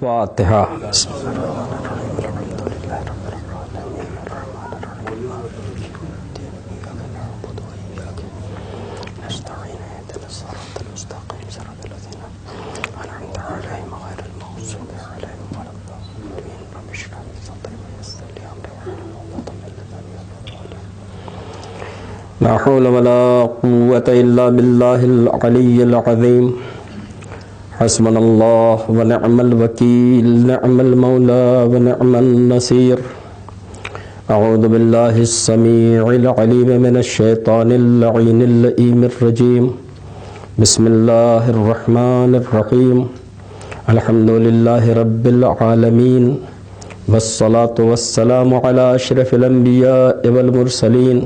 فاتحہ. لا حول ولا قوة إلا بالله العلي العظيم. حسبنا الله ونعم الوكيل، نعم المولى ونعم النصير. أعوذ بالله السميع العليم من الشيطان اللعين اللئيم الرجيم. بسم الله الرحمن الرحيم. الحمد لله رب العالمين، والصلاة والسلام على أشرف الأنبياء والمرسلين،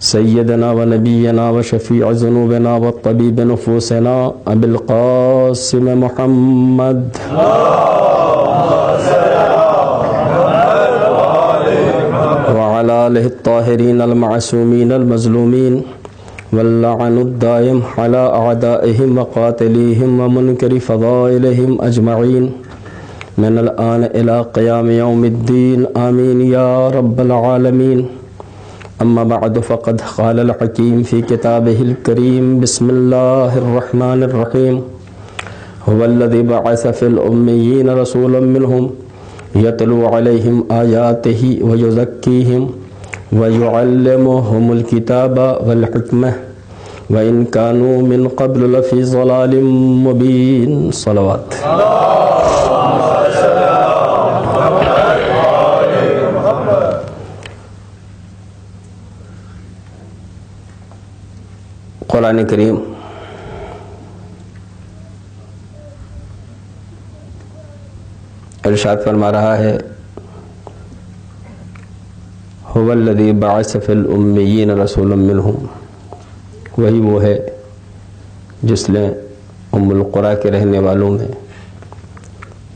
سيدنا ونبينا وشفيع ذنوبنا والطبيب نفوسنا أبي القاسم محمد وعلى آله الطاهرين المعصومين المظلومين، واللعن الدائم على أعدائهم وقاتليهم ومنكر فضائلهم أجمعين من الآن إلى قيام يوم الدين. آمين يا رب العالمين. أما بعد فقد قال الحكيم في كتابه الكريم. بسم الله الرحمن الرحيم. هو الذي بعث في الأميين رسولا منهم يتلو عليهم آياته ويزكيهم ويعلمهم الكتاب والحكمة وإن كانوا من قبل لفي ضلال مبين. صلوات. قرآن کریم ارشاد فرما رہا ہے، هو الذی بعث فی الامیین رسولا منہم. وہی وہ ہے جس نے ام القریٰ کے رہنے والوں میں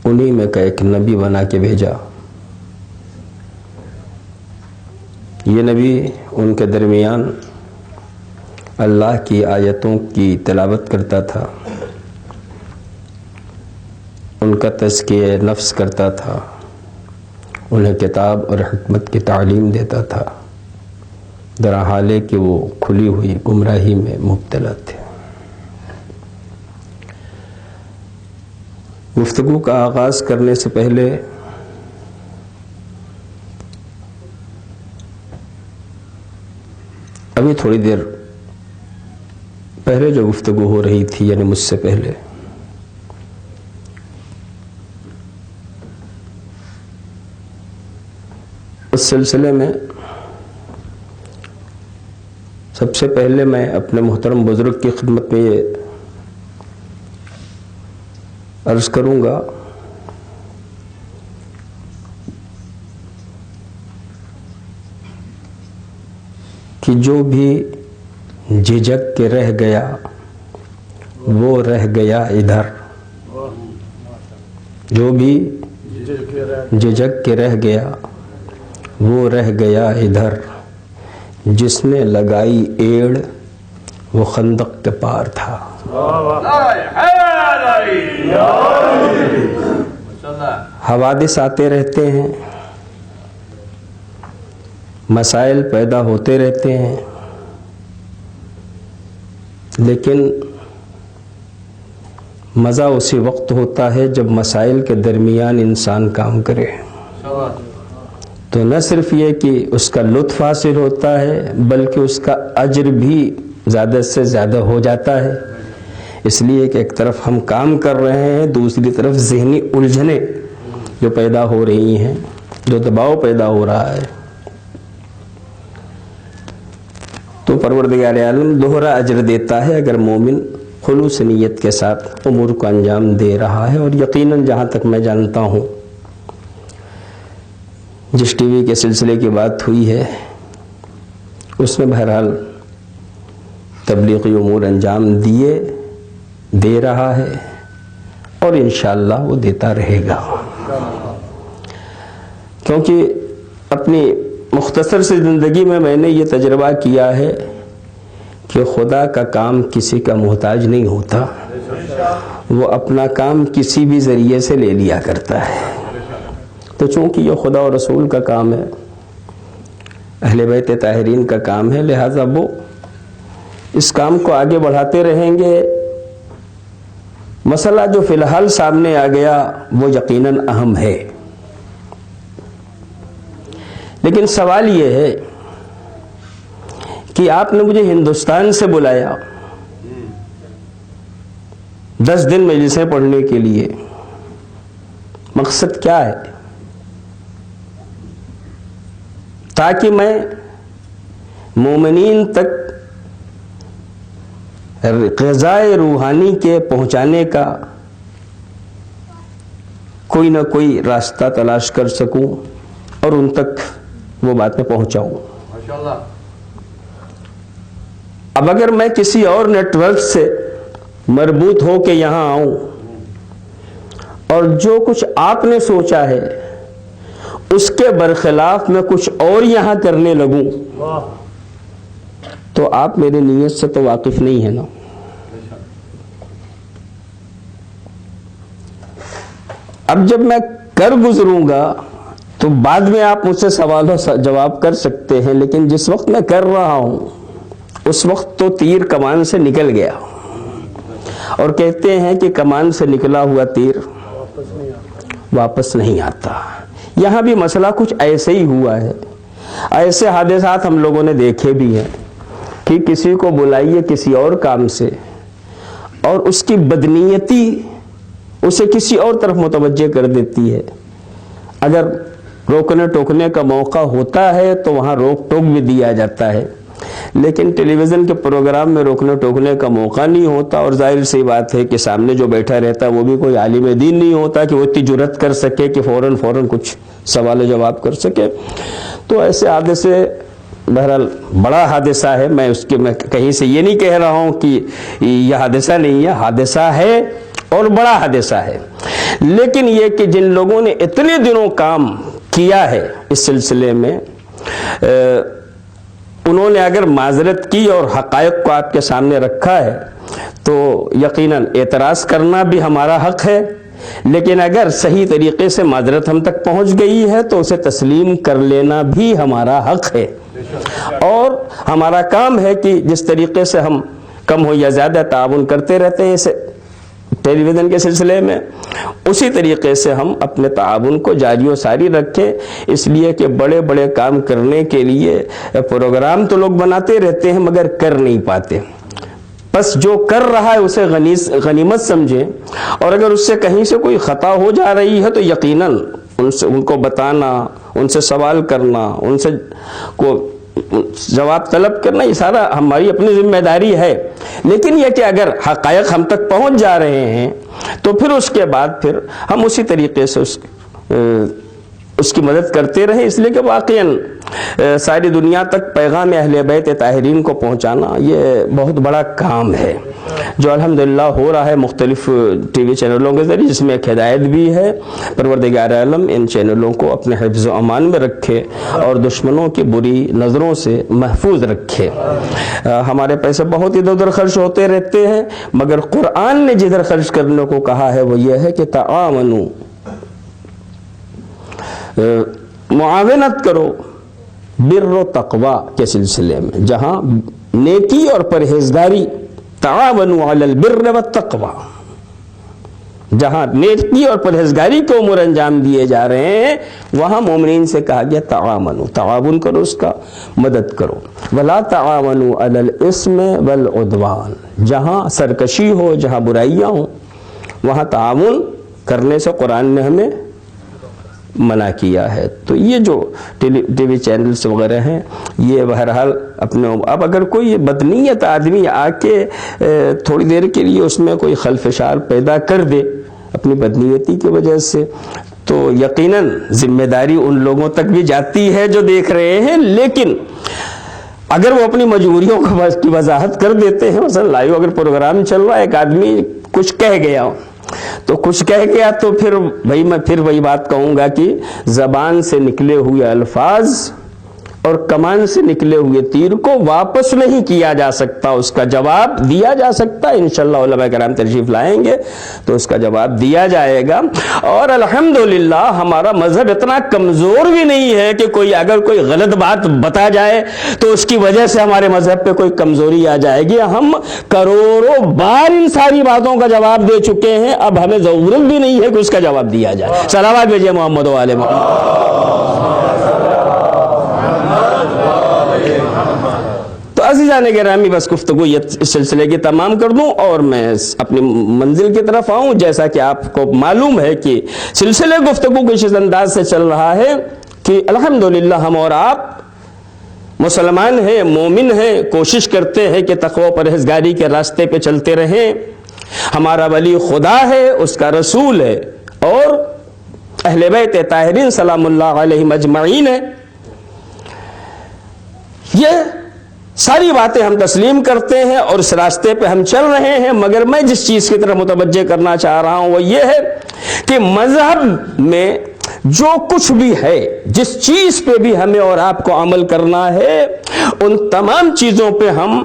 انہی میں کا ایک نبی بنا کے بھیجا. یہ نبی ان کے درمیان اللہ کی آیتوں کی تلاوت کرتا تھا، ان کا تزکیہ نفس کرتا تھا، انہیں کتاب اور حکمت کی تعلیم دیتا تھا، در حالے کہ وہ کھلی ہوئی گمراہی میں مبتلا تھے. گفتگو کا آغاز کرنے سے پہلے ابھی تھوڑی دیر پہلے جو گفتگو ہو رہی تھی، یعنی مجھ سے پہلے، اس سلسلے میں سب سے پہلے میں اپنے محترم بزرگ کی خدمت میں یہ عرض کروں گا کہ جو بھی جھجک کے رہ گیا وہ رہ گیا ادھر. جو بھی جھجک کے رہ گیا وہ رہ گیا ادھر. جس نے لگائی ایڑ وہ خندق کے پار تھا. حوادث آتے رہتے ہیں، مسائل پیدا ہوتے رہتے ہیں، لیکن مزہ اسی وقت ہوتا ہے جب مسائل کے درمیان انسان کام کرے. تو نہ صرف یہ کہ اس کا لطف حاصل ہوتا ہے بلکہ اس کا اجر بھی زیادہ سے زیادہ ہو جاتا ہے. اس لیے کہ ایک طرف ہم کام کر رہے ہیں، دوسری طرف ذہنی الجھنیں جو پیدا ہو رہی ہیں، جو دباؤ پیدا ہو رہا ہے. تو پروردگار عالم دوہرا اجر دیتا ہے اگر مومن خلوص نیت کے ساتھ امور کو انجام دے رہا ہے. اور یقیناً جہاں تک میں جانتا ہوں، جس ٹی وی کے سلسلے کی بات ہوئی ہے اس میں بہرحال تبلیغی امور انجام دے رہا ہے اور انشاءاللہ وہ دیتا رہے گا. کیونکہ اپنی مختصر سی زندگی میں نے یہ تجربہ کیا ہے کہ خدا کا کام کسی کا محتاج نہیں ہوتا. وہ اپنا کام کسی بھی ذریعے سے لے لیا کرتا ہے. تو چونکہ یہ خدا اور رسول کا کام ہے، اہل بیت طاہرین کا کام ہے، لہذا وہ اس کام کو آگے بڑھاتے رہیں گے. مسئلہ جو فی الحال سامنے آ گیا وہ یقیناً اہم ہے، لیکن سوال یہ ہے کہ آپ نے مجھے ہندوستان سے بلایا 10 دن مجلسیں پڑھنے کے لیے، مقصد کیا ہے؟ تاکہ میں مومنین تک غذائے روحانی کے پہنچانے کا کوئی نہ کوئی راستہ تلاش کر سکوں اور ان تک وہ بات میں پہنچاؤں. اب اگر میں کسی اور نیٹ ورک سے مربوط ہو کے یہاں آؤں اور جو کچھ آپ نے سوچا ہے اس کے برخلاف میں کچھ اور یہاں کرنے لگوں تو آپ میری نیت سے تو واقف نہیں ہے نا. اب جب میں کر گزروں گا تو بعد میں آپ مجھ سے سوال و جواب کر سکتے ہیں، لیکن جس وقت میں کر رہا ہوں اس وقت تو تیر کمان سے نکل گیا، اور کہتے ہیں کہ کمان سے نکلا ہوا تیر واپس نہیں آتا. یہاں بھی مسئلہ کچھ ایسے ہی ہوا ہے. ایسے حادثات ہم لوگوں نے دیکھے بھی ہیں کہ کسی کو بلائیے کسی اور کام سے اور اس کی بدنیتی اسے کسی اور طرف متوجہ کر دیتی ہے. اگر روکنے ٹوکنے کا موقع ہوتا ہے تو وہاں روک ٹوک بھی دیا جاتا ہے، لیکن ٹیلی ویژن کے پروگرام میں روکنے ٹوکنے کا موقع نہیں ہوتا، اور ظاہر سی بات ہے کہ سامنے جو بیٹھا رہتا ہے وہ بھی کوئی عالم دین نہیں ہوتا کہ وہ اتنی جرات کر سکے کہ فوراً کچھ سوال و جواب کر سکے. تو ایسے حادثے بہرحال بڑا حادثہ ہے. میں کہیں سے یہ نہیں کہہ رہا ہوں کہ یہ حادثہ نہیں ہے، حادثہ ہے اور بڑا حادثہ ہے. لیکن یہ کہ جن لوگوں نے اتنے دنوں کام کیا ہے اس سلسلے میں، انہوں نے اگر معذرت کی اور حقائق کو آپ کے سامنے رکھا ہے تو یقیناً اعتراض کرنا بھی ہمارا حق ہے، لیکن اگر صحیح طریقے سے معذرت ہم تک پہنچ گئی ہے تو اسے تسلیم کر لینا بھی ہمارا حق ہے. اور ہمارا کام ہے کہ جس طریقے سے ہم کم ہو یا زیادہ تعاون کرتے رہتے ہیں اسے ٹیلی ویژن کے سلسلے میں، اسی طریقے سے ہم اپنے تعاون کو جاری و ساری رکھیں. اس لیے کہ بڑے بڑے کام کرنے کے لیے پروگرام تو لوگ بناتے رہتے ہیں مگر کر نہیں پاتے. بس جو کر رہا ہے اسے غنیمت سمجھیں، اور اگر اس سے کہیں سے کوئی خطا ہو جا رہی ہے تو یقیناً ان کو بتانا، ان سے سوال کرنا، ان سے جواب طلب کرنا، یہ سارا ہماری اپنی ذمہ داری ہے. لیکن یہ کہ اگر حقائق ہم تک پہنچ جا رہے ہیں تو پھر اس کے بعد پھر ہم اسی طریقے سے اس کی مدد کرتے رہیں. اس لیے کہ واقعاً ساری دنیا تک پیغام اہل بیت طاہرین کو پہنچانا یہ بہت بڑا کام ہے جو الحمدللہ ہو رہا ہے مختلف ٹی وی چینلوں کے ذریعے، جس میں ایک ہدایت بھی ہے. پروردگار عالم ان چینلوں کو اپنے حفظ و امان میں رکھے اور دشمنوں کی بری نظروں سے محفوظ رکھے. ہمارے پیسے بہت ادھر ادھر خرچ ہوتے رہتے ہیں، مگر قرآن نے جدھر خرچ کرنے کو کہا ہے وہ یہ ہے کہ تعاونوا، معاونت کرو بر و تقوی کے سلسلے میں، جہاں نیکی اور پرہیزگاری، تعاونوا علی البر والتقوی، جہاں نیکی اور پرہیزگاری کے امور انجام دیے جا رہے ہیں وہاں مومنین سے کہا گیا تعاونوا، تعاون کرو، اس کا مدد کرو. ولا تعاونوا علی الاثم والعدوان، جہاں سرکشی ہو، جہاں برائیاں ہوں وہاں تعاون کرنے سے قرآن نے ہمیں منع کیا ہے. تو یہ جو ٹی وی چینلز وغیرہ ہیں یہ بہرحال اپنے، اب اگر کوئی بدنیت آدمی آ کے تھوڑی دیر کے لیے اس میں کوئی خلفشار پیدا کر دے اپنی بدنیتی کی وجہ سے، تو یقیناً ذمہ داری ان لوگوں تک بھی جاتی ہے جو دیکھ رہے ہیں. لیکن اگر وہ اپنی مجبوریوں کی وضاحت کر دیتے ہیں، مثلا لائیو اگر پروگرام چل رہا ہے ایک آدمی کچھ کہہ گیا تو پھر بھائی میں پھر وہی بات کہوں گا کہ زبان سے نکلے ہوئے الفاظ اور کمان سے نکلے ہوئے تیر کو واپس نہیں کیا جا سکتا، اس کا جواب دیا جا سکتا ہے۔ انشاءاللہ علماء کرام تشریف لائیں گے تو اس کا جواب دیا جائے گا۔ اور الحمدللہ ہمارا مذہب اتنا کمزور بھی نہیں ہے کہ اگر کوئی غلط بات بتا جائے تو اس کی وجہ سے ہمارے مذہب پہ کوئی کمزوری آ جائے گی۔ ہم کروڑوں بار ان ساری باتوں کا جواب دے چکے ہیں، اب ہمیں ضرورت بھی نہیں ہے کہ اس کا جواب دیا جائے۔ صلوات بھیجئے محمد و آل محمد۔ تو عزیزان گرامی، بس گفتگو اس سلسلے کی تمام کر دوں اور میں اپنی منزل کی طرف آؤں۔ جیسا کہ آپ کو معلوم ہے کہ سلسلے گفتگو کچھ اس انداز سے چل رہا ہے کہ الحمدللہ ہم اور آپ مسلمان ہیں، مومن ہیں، کوشش کرتے ہیں کہ تقوی و پرہیزگاری کے راستے پہ چلتے رہیں۔ ہمارا ولی خدا ہے، اس کا رسول ہے، اور اہل بیت طاہرین سلام اللہ علیہم اجمعین ہے۔ یہ ساری باتیں ہم تسلیم کرتے ہیں اور اس راستے پہ ہم چل رہے ہیں، مگر میں جس چیز کی طرف متوجہ کرنا چاہ رہا ہوں وہ یہ ہے کہ مذہب میں جو کچھ بھی ہے، جس چیز پہ بھی ہمیں اور آپ کو عمل کرنا ہے، ان تمام چیزوں پہ ہم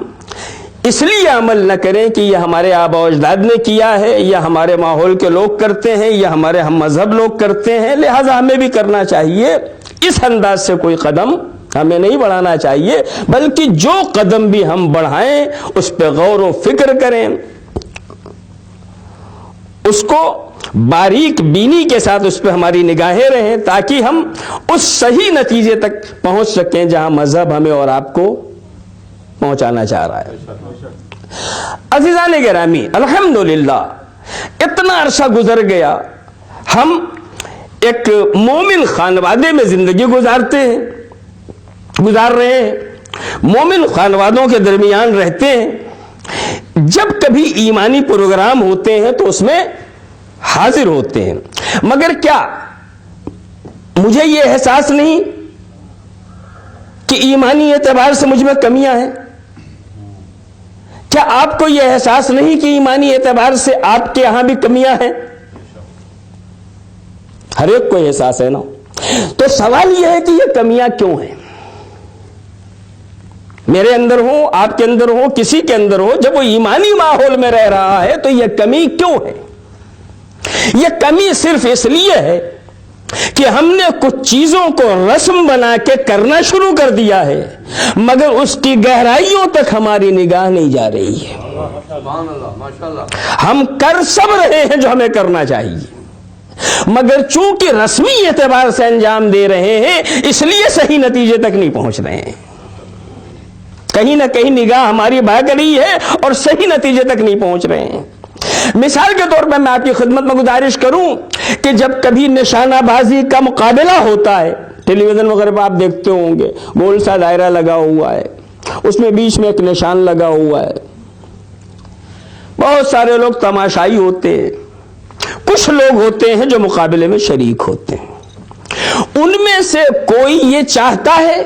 اس لیے عمل نہ کریں کہ یہ ہمارے آباء و اجداد نے کیا ہے، یا ہمارے ماحول کے لوگ کرتے ہیں، یا ہمارے ہم مذہب لوگ کرتے ہیں، لہذا ہمیں بھی کرنا چاہیے۔ اس انداز سے کوئی قدم ہمیں نہیں بڑھانا چاہیے، بلکہ جو قدم بھی ہم بڑھائیں اس پہ غور و فکر کریں، اس کو باریک بینی کے ساتھ اس پہ ہماری نگاہیں رہیں، تاکہ ہم اس صحیح نتیجے تک پہنچ سکیں جہاں مذہب ہمیں اور آپ کو پہنچانا چاہ رہا ہے۔ عزیزان گرامی، الحمدللہ اتنا عرصہ گزر گیا، ہم ایک مومن خانوادے میں زندگی گزار رہے ہیں، مومن خانوادوں کے درمیان رہتے ہیں۔ جب کبھی ایمانی پروگرام ہوتے ہیں تو اس میں حاضر ہوتے ہیں، مگر کیا مجھے یہ احساس نہیں کہ ایمانی اعتبار سے مجھ میں کمیاں ہیں؟ کیا آپ کو یہ احساس نہیں کہ ایمانی اعتبار سے آپ کے یہاں بھی کمیاں ہیں؟ ہر ایک کو احساس ہے نا۔ تو سوال یہ ہے کہ یہ کمیاں کیوں ہیں؟ میرے اندر ہو، آپ کے اندر ہو، کسی کے اندر ہو، جب وہ ایمانی ماحول میں رہ رہا ہے تو یہ کمی کیوں ہے؟ یہ کمی صرف اس لیے ہے کہ ہم نے کچھ چیزوں کو رسم بنا کے کرنا شروع کر دیا ہے، مگر اس کی گہرائیوں تک ہماری نگاہ نہیں جا رہی ہے۔ ہم کر سب رہے ہیں جو ہمیں کرنا چاہیے، مگر چونکہ رسمی اعتبار سے انجام دے رہے ہیں اس لیے صحیح نتیجے تک نہیں پہنچ رہے ہیں۔ کہیں نہ کہیں نگاہ ہماری بھاگ رہی ہے اور صحیح نتیجے تک نہیں پہنچ رہے ہیں۔ مثال کے طور پر میں آپ کی خدمت میں گزارش کروں کہ جب کبھی نشانہ بازی کا مقابلہ ہوتا ہے، ٹیلی ویژن وغیرہ پہ آپ دیکھتے ہوں گے، گول سا دائرہ لگا ہوا ہے، اس میں بیچ میں ایک نشان لگا ہوا ہے، بہت سارے لوگ تماشائی ہوتے ہیں، کچھ لوگ ہوتے ہیں جو مقابلے میں شریک ہوتے ہیں۔ ان میں سے کوئی یہ چاہتا ہے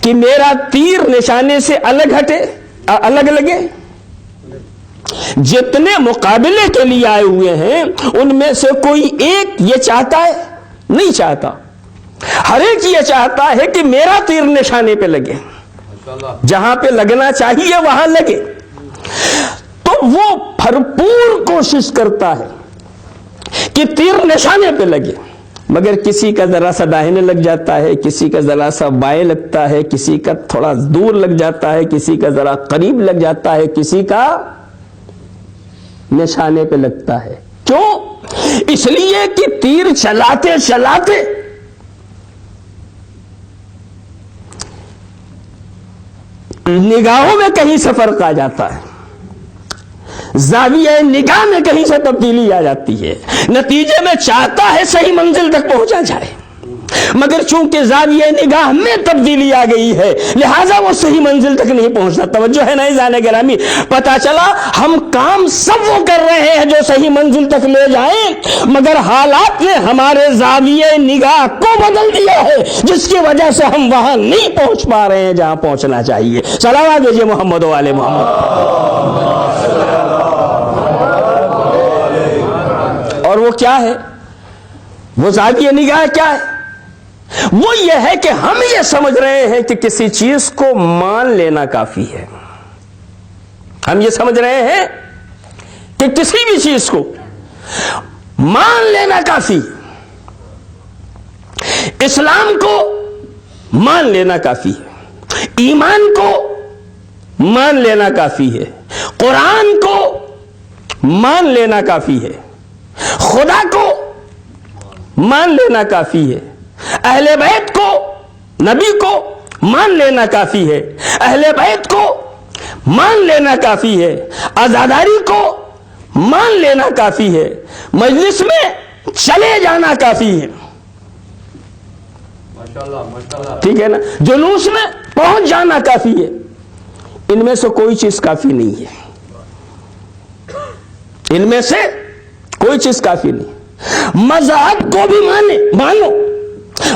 کہ میرا تیر نشانے سے الگ لگے؟ جتنے مقابلے کے لیے آئے ہوئے ہیں ان میں سے کوئی ایک یہ چاہتا ہے؟ نہیں چاہتا۔ ہر ایک یہ چاہتا ہے کہ میرا تیر نشانے پہ لگے، جہاں پہ لگنا چاہیے وہاں لگے۔ تو وہ بھرپور کوشش کرتا ہے کہ تیر نشانے پہ لگے، مگر کسی کا ذرا سا داہنے لگ جاتا ہے، کسی کا ذرا سا بائیں لگتا ہے، کسی کا تھوڑا دور لگ جاتا ہے، کسی کا ذرا قریب لگ جاتا ہے، کسی کا نشانے پہ لگتا ہے۔ کیوں؟ اس لیے کہ تیر چلاتے چلاتے نگاہوں میں کہیں سے فرق آ جاتا ہے، زاویہ نگاہ میں کہیں سے تبدیلی آ جاتی ہے، نتیجے میں چاہتا ہے صحیح منزل تک پہنچا جائے، مگر چونکہ زاویہ نگاہ میں تبدیلی آ گئی ہے لہذا وہ صحیح منزل تک نہیں پہنچتا۔ توجہ ہے نا عزیزان گرامی؟ پتا چلا ہم کام سب وہ کر رہے ہیں جو صحیح منزل تک لے جائیں، مگر حالات نے ہمارے زاویہ نگاہ کو بدل دیا ہے، جس کی وجہ سے ہم وہاں نہیں پہنچ پا رہے ہیں جہاں پہنچنا چاہیے۔ صلوات بھیجئے محمد و آل محمد۔ اور وہ کیا ہے؟ وہ زاویہ نگاہ کیا ہے؟ وہ یہ ہے کہ ہم یہ سمجھ رہے ہیں کہ کسی چیز کو مان لینا کافی ہے. ہم یہ سمجھ رہے ہیں کہ کسی بھی چیز کو مان لینا کافی. اسلام کو مان لینا کافی ہے, ایمان کو مان لینا کافی ہے, قرآن کو مان لینا کافی ہے, خدا کو مان لینا کافی ہے, اہل بیت کو, نبی کو مان لینا کافی ہے, اہل بیت کو مان لینا کافی ہے, عزاداری کو مان لینا کافی ہے, مجلس میں چلے جانا کافی ہے. ٹھیک ہے نا, جلوس میں پہنچ جانا کافی ہے. ان میں سے کوئی چیز کافی نہیں ہے, ان میں سے کوئی چیز کافی نہیں. مذہب کو بھی مانو,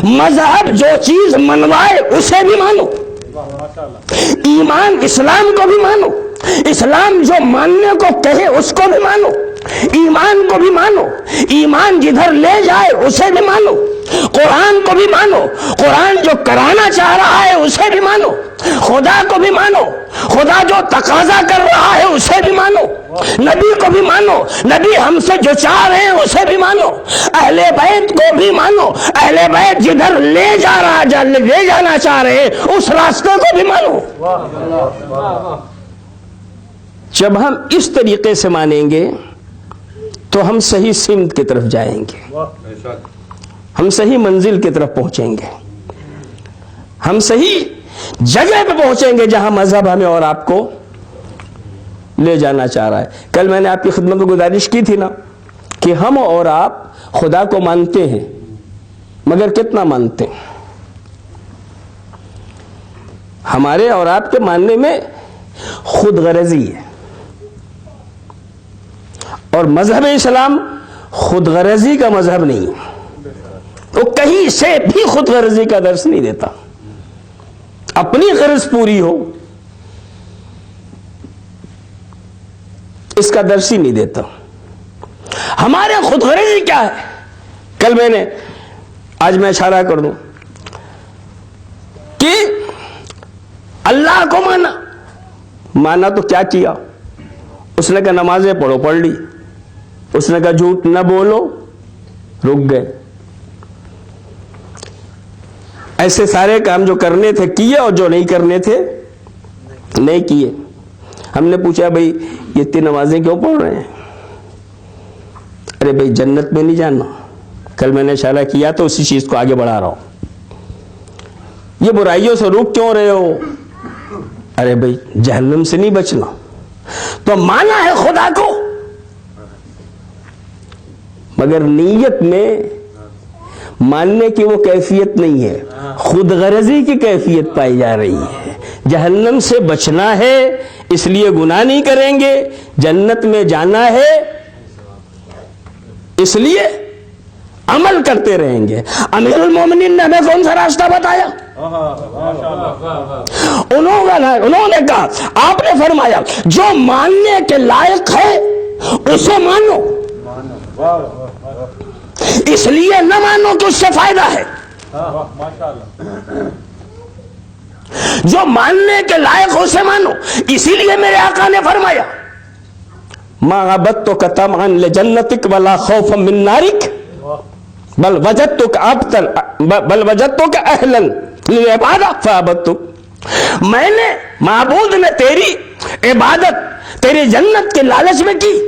مذہب جو چیز منوائے اسے بھی مانو. ایمان اسلام کو بھی مانو, اسلام جو ماننے کو کہے اس کو بھی مانو, ایمان کو بھی مانو, ایمان جدھر لے جائے اسے بھی مانو, قرآن کو بھی مانو, قرآن جو کرانا چاہ رہا ہے اسے بھی مانو, خدا کو بھی مانو, خدا جو تقاضا کر رہا ہے اسے بھی مانو, نبی کو بھی مانو, نبی ہم سے جو چاہ رہے ہیں اسے بھی مانو, اہل بیت کو بھی مانو, اہل بیت جدھر لے جانا چاہ رہے ہیں اس راستے کو بھی مانو. جب ہم اس طریقے سے مانیں گے تو ہم صحیح سمت کی طرف جائیں گے, ہم صحیح منزل کی طرف پہنچیں گے, ہم صحیح جگہ پہ پہنچیں گے جہاں مذہب ہمیں اور آپ کو لے جانا چاہ رہا ہے. کل میں نے آپ کی خدمت میں گزارش کی تھی نا کہ ہم اور آپ خدا کو مانتے ہیں, مگر کتنا مانتے ہیں؟ ہمارے اور آپ کے ماننے میں خود غرضی ہے, اور مذہب اسلام خود غرضی کا مذہب نہیں, وہ کہیں سے بھی خود غرضی کا درس نہیں دیتا. اپنی غرض پوری ہو اس کا درس ہی نہیں دیتا. ہمارے خود غرضی کیا ہے؟ کل میں نے, آج میں اشارہ کر دوں کہ اللہ کو مانا تو کیا کیا؟ اس نے کہا نمازیں پڑھو, پڑھ لی. اس نے کہا جھوٹ نہ بولو, رک گئے. ایسے سارے کام جو کرنے تھے کیے اور جو نہیں کرنے تھے نہیں کیے. ہم نے پوچھا بھئی یہ اتنی نمازیں کیوں پڑھ رہے ہیں؟ ارے بھئی جنت میں نہیں جانا. کل میں نے اشارہ کیا تو اسی چیز کو آگے بڑھا رہا ہوں. یہ برائیوں سے روک کیوں رہے ہو؟ ارے بھئی جہنم سے نہیں بچنا. تو مانا ہے خدا کو, مگر نیت میں ماننے کی وہ کیفیت نہیں ہے, خود غرضی کی کیفیت پائی جا رہی ہے. جہنم سے بچنا ہے اس لیے گناہ نہیں کریں گے, جنت میں جانا ہے اس لیے عمل کرتے رہیں گے. امیر المومنین نے ہمیں کون سا راستہ بتایا؟ انہوں نے کہا, آپ نے فرمایا جو ماننے کے لائق ہے اسے مانو, اس لیے نہ مانو کہ اس سے فائدہ ہے. جو ماننے کے لائق ہو اسے مانو. اسی لیے میرے آقا نے فرمایا ما عبدتک طمعا لجنتک ولا خوفا من نارک بل وجدتک اہلا للعبادہ فعبدتک. میں نے معبود نے تیری عبادت تیری جنت کے لالچ میں کی,